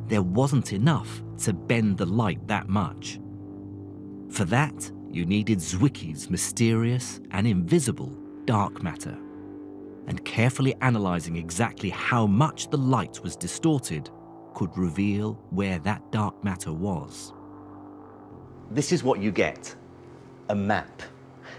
there wasn't enough to bend the light that much. For that, you needed Zwicky's mysterious and invisible dark matter. And carefully analyzing exactly how much the light was distorted could reveal where that dark matter was. This is what you get, a map.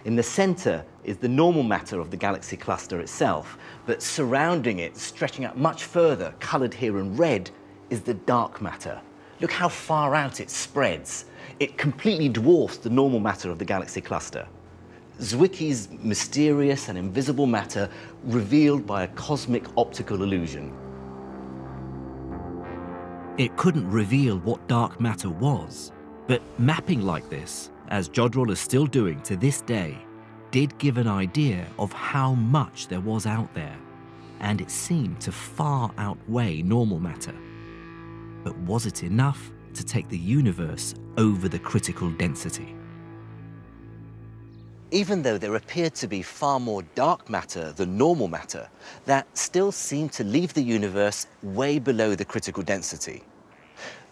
In the center is the normal matter of the galaxy cluster itself, but surrounding it, stretching out much further, colored here in red, is the dark matter. Look how far out it spreads. It completely dwarfs the normal matter of the galaxy cluster. Zwicky's mysterious and invisible matter revealed by a cosmic optical illusion. It couldn't reveal what dark matter was, but mapping like this, as Jodrell is still doing to this day, did give an idea of how much there was out there, and it seemed to far outweigh normal matter. But was it enough to take the universe over the critical density? Even though there appeared to be far more dark matter than normal matter, that still seemed to leave the universe way below the critical density.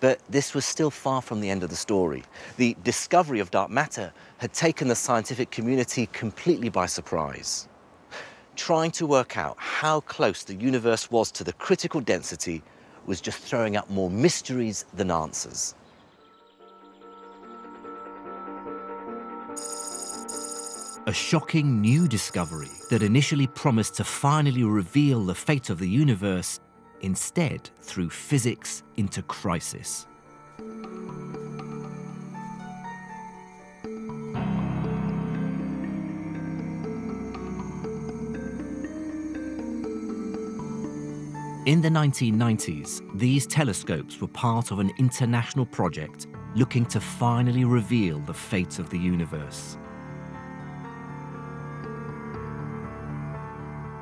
But this was still far from the end of the story. The discovery of dark matter had taken the scientific community completely by surprise. Trying to work out how close the universe was to the critical density was just throwing up more mysteries than answers. A shocking new discovery that initially promised to finally reveal the fate of the universe instead threw physics into crisis. In the 1990s, these telescopes were part of an international project looking to finally reveal the fate of the universe.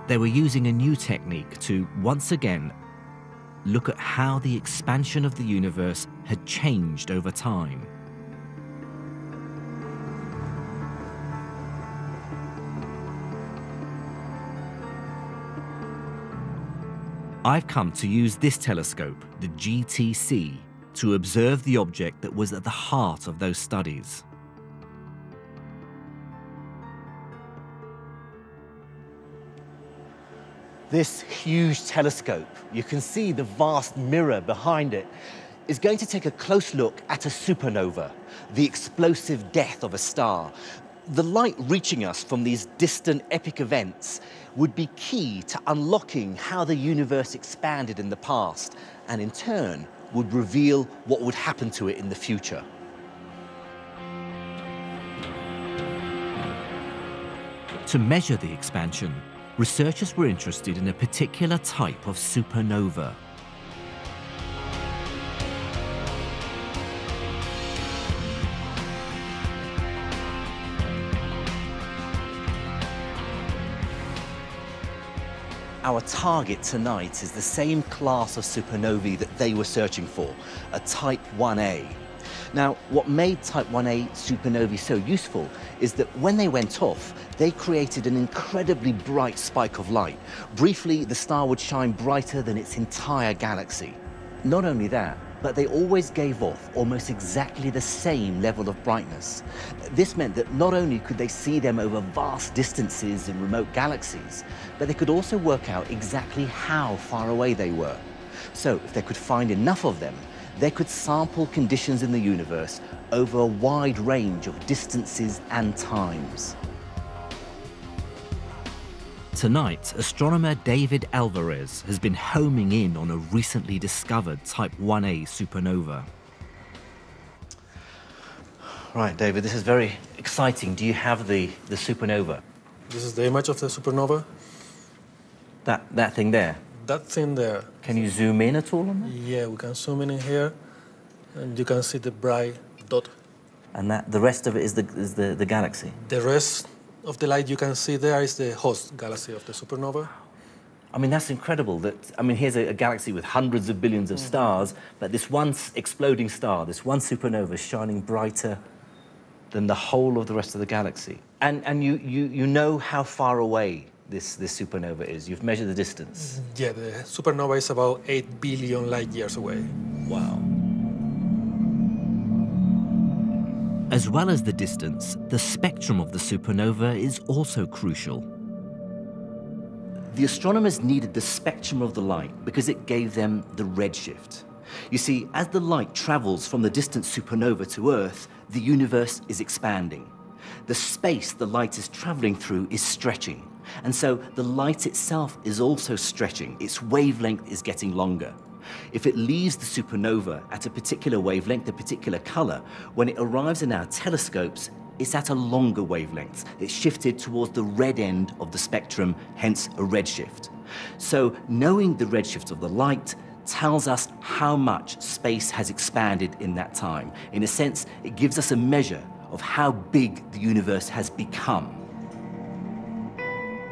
They were using a new technique to, once again, look at how the expansion of the universe had changed over time. I've come to use this telescope, the GTC, to observe the object that was at the heart of those studies. This huge telescope, you can see the vast mirror behind it, is going to take a close look at a supernova, the explosive death of a star. The light reaching us from these distant epic events would be key to unlocking how the universe expanded in the past, and in turn would reveal what would happen to it in the future. To measure the expansion, researchers were interested in a particular type of supernova. Our target tonight is the same class of supernovae that they were searching for, a Type 1a. Now, what made Type 1a supernovae so useful is that when they went off, they created an incredibly bright spike of light. Briefly, the star would shine brighter than its entire galaxy. Not only that, but they always gave off almost exactly the same level of brightness. This meant that not only could they see them over vast distances in remote galaxies, but they could also work out exactly how far away they were. So if they could find enough of them, they could sample conditions in the universe over a wide range of distances and times. Tonight, astronomer David Alvarez has been homing in on a recently discovered Type 1a supernova. Right, David, this is very exciting. Do you have the supernova? This is the image of the supernova. That thing there? That thing there. Can you zoom in at all on that? Yeah, we can zoom in here, and you can see the bright dot. And the rest of it is the galaxy? The rest of the light you can see there is the host galaxy of the supernova. I mean, that's incredible. Here's a galaxy with hundreds of billions of stars, but this one exploding star, this one supernova is shining brighter than the whole of the rest of the galaxy. And you know how far away this supernova is. You've measured the distance. Yeah, the supernova is about 8 billion light years away. Wow. As well as the distance, the spectrum of the supernova is also crucial. The astronomers needed the spectrum of the light because it gave them the redshift. You see, as the light travels from the distant supernova to Earth, the universe is expanding. The space the light is traveling through is stretching, and so the light itself is also stretching. Its wavelength is getting longer. If it leaves the supernova at a particular wavelength, a particular color, when it arrives in our telescopes, it's at a longer wavelength. It's shifted towards the red end of the spectrum, hence a redshift. So knowing the redshift of the light tells us how much space has expanded in that time. In a sense, it gives us a measure of how big the universe has become.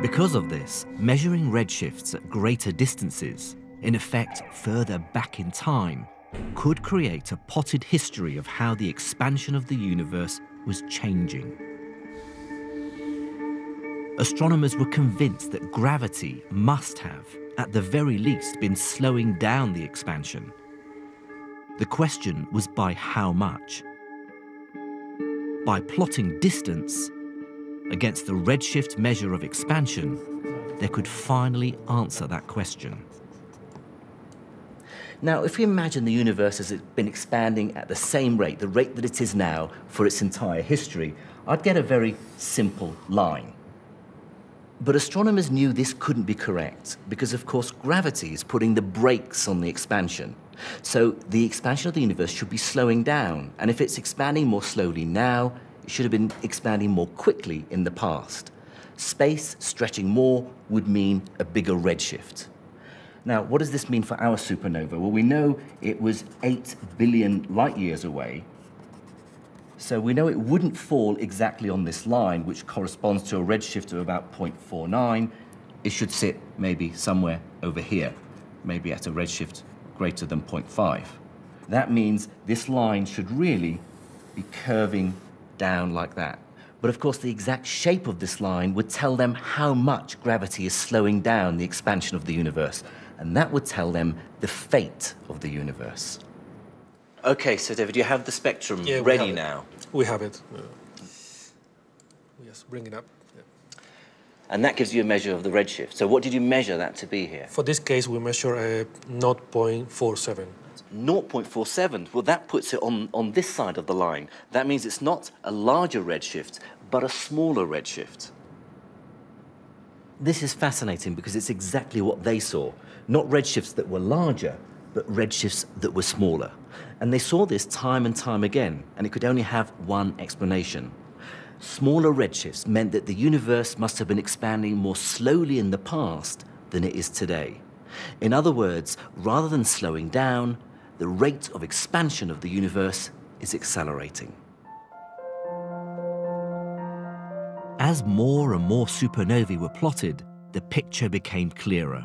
Because of this, measuring redshifts at greater distances, in effect further back in time, could create a potted history of how the expansion of the universe was changing. Astronomers were convinced that gravity must have, at the very least, been slowing down the expansion. The question was by how much? By plotting distance against the redshift measure of expansion, they could finally answer that question. Now, if we imagine the universe has been expanding at the same rate, the rate that it is now for its entire history, I'd get a very simple line. But astronomers knew this couldn't be correct because, of course, gravity is putting the brakes on the expansion. So the expansion of the universe should be slowing down. And if it's expanding more slowly now, it should have been expanding more quickly in the past. Space stretching more would mean a bigger redshift. Now, what does this mean for our supernova? Well, we know it was 8 billion light years away. So we know it wouldn't fall exactly on this line, which corresponds to a redshift of about 0.49. It should sit maybe somewhere over here, maybe at a redshift greater than 0.5. That means this line should really be curving down like that. But of course, the exact shape of this line would tell them how much gravity is slowing down the expansion of the universe. And that would tell them the fate of the universe. Okay, so David, you have the spectrum ready now. We have it. Yes, bring it up. Yeah. And that gives you a measure of the redshift. So what did you measure that to be here? For this case, we measure a 0.47. 0.47. Well, that puts it on this side of the line. That means it's not a larger redshift, but a smaller redshift. This is fascinating because it's exactly what they saw. Not redshifts that were larger, but redshifts that were smaller. And they saw this time and time again, and it could only have one explanation. Smaller redshifts meant that the universe must have been expanding more slowly in the past than it is today. In other words, rather than slowing down, the rate of expansion of the universe is accelerating. As more and more supernovae were plotted, the picture became clearer.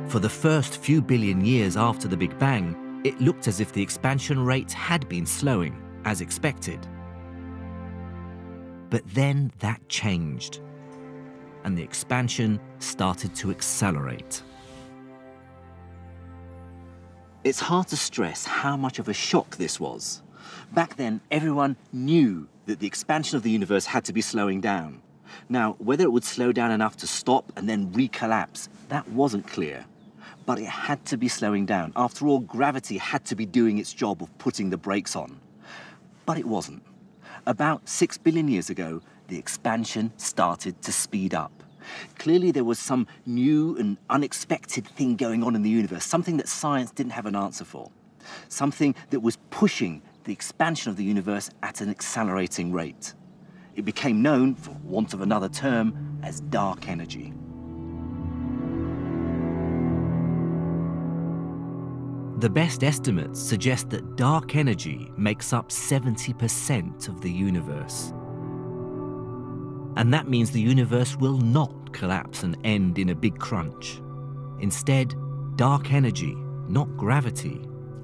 For the first few billion years after the Big Bang, it looked as if the expansion rate had been slowing, as expected. But then that changed, and the expansion started to accelerate. It's hard to stress how much of a shock this was. Back then, everyone knew that the expansion of the universe had to be slowing down. Now, whether it would slow down enough to stop and then recollapse, that wasn't clear. but it had to be slowing down. After all, gravity had to be doing its job of putting the brakes on. But it wasn't. About 6 billion years ago, the expansion started to speed up. Clearly there was some new and unexpected thing going on in the universe, something that science didn't have an answer for, something that was pushing the expansion of the universe at an accelerating rate. It became known, for want of another term, as dark energy. The best estimates suggest that dark energy makes up 70% of the universe. And that means the universe will not collapse and end in a big crunch. Instead, dark energy, not gravity,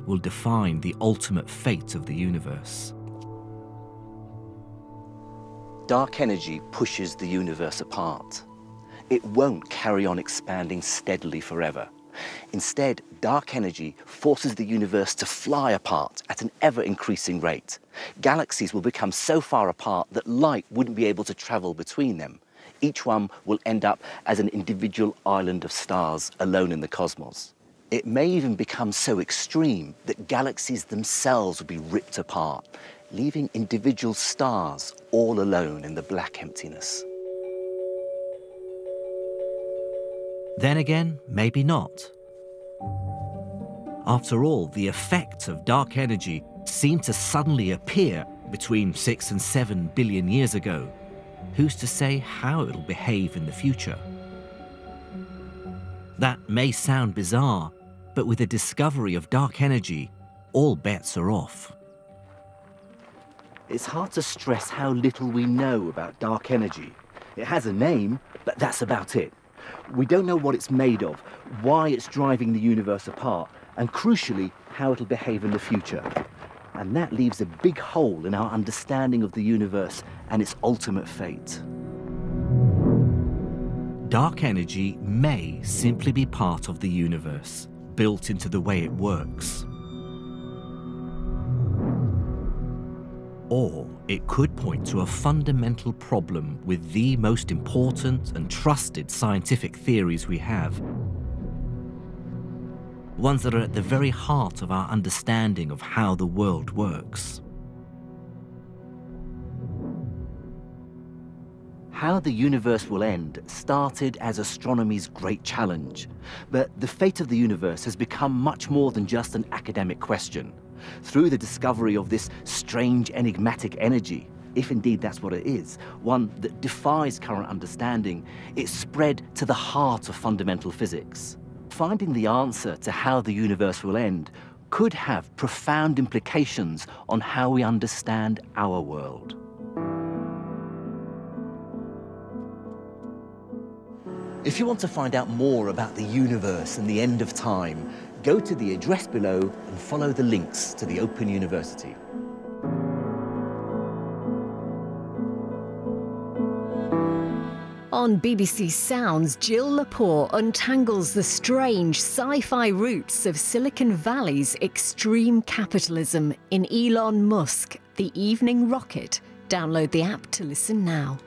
will define the ultimate fate of the universe. Dark energy pushes the universe apart. It won't carry on expanding steadily forever. Instead, dark energy forces the universe to fly apart at an ever-increasing rate. Galaxies will become so far apart that light wouldn't be able to travel between them. Each one will end up as an individual island of stars alone in the cosmos. It may even become so extreme that galaxies themselves will be ripped apart, leaving individual stars all alone in the black emptiness. Then again, maybe not. After all, the effects of dark energy seemed to suddenly appear between 6 and 7 billion years ago. Who's to say how it'll behave in the future? That may sound bizarre, but with the discovery of dark energy, all bets are off. It's hard to stress how little we know about dark energy. It has a name, but that's about it. We don't know what it's made of, why it's driving the universe apart, and crucially, how it'll behave in the future. And that leaves a big hole in our understanding of the universe and its ultimate fate. Dark energy may simply be part of the universe, built into the way it works. Or it could point to a fundamental problem with the most important and trusted scientific theories we have. Ones that are at the very heart of our understanding of how the world works. How the universe will end started as astronomy's great challenge, but the fate of the universe has become much more than just an academic question. Through the discovery of this strange, enigmatic energy, if indeed that's what it is, one that defies current understanding, it spread to the heart of fundamental physics. Finding the answer to how the universe will end could have profound implications on how we understand our world. If you want to find out more about the universe and the end of time, go to the address below and follow the links to the Open University. On BBC Sounds, Jill Lepore untangles the strange sci-fi roots of Silicon Valley's extreme capitalism in Elon Musk, the Evening Rocket. Download the app to listen now.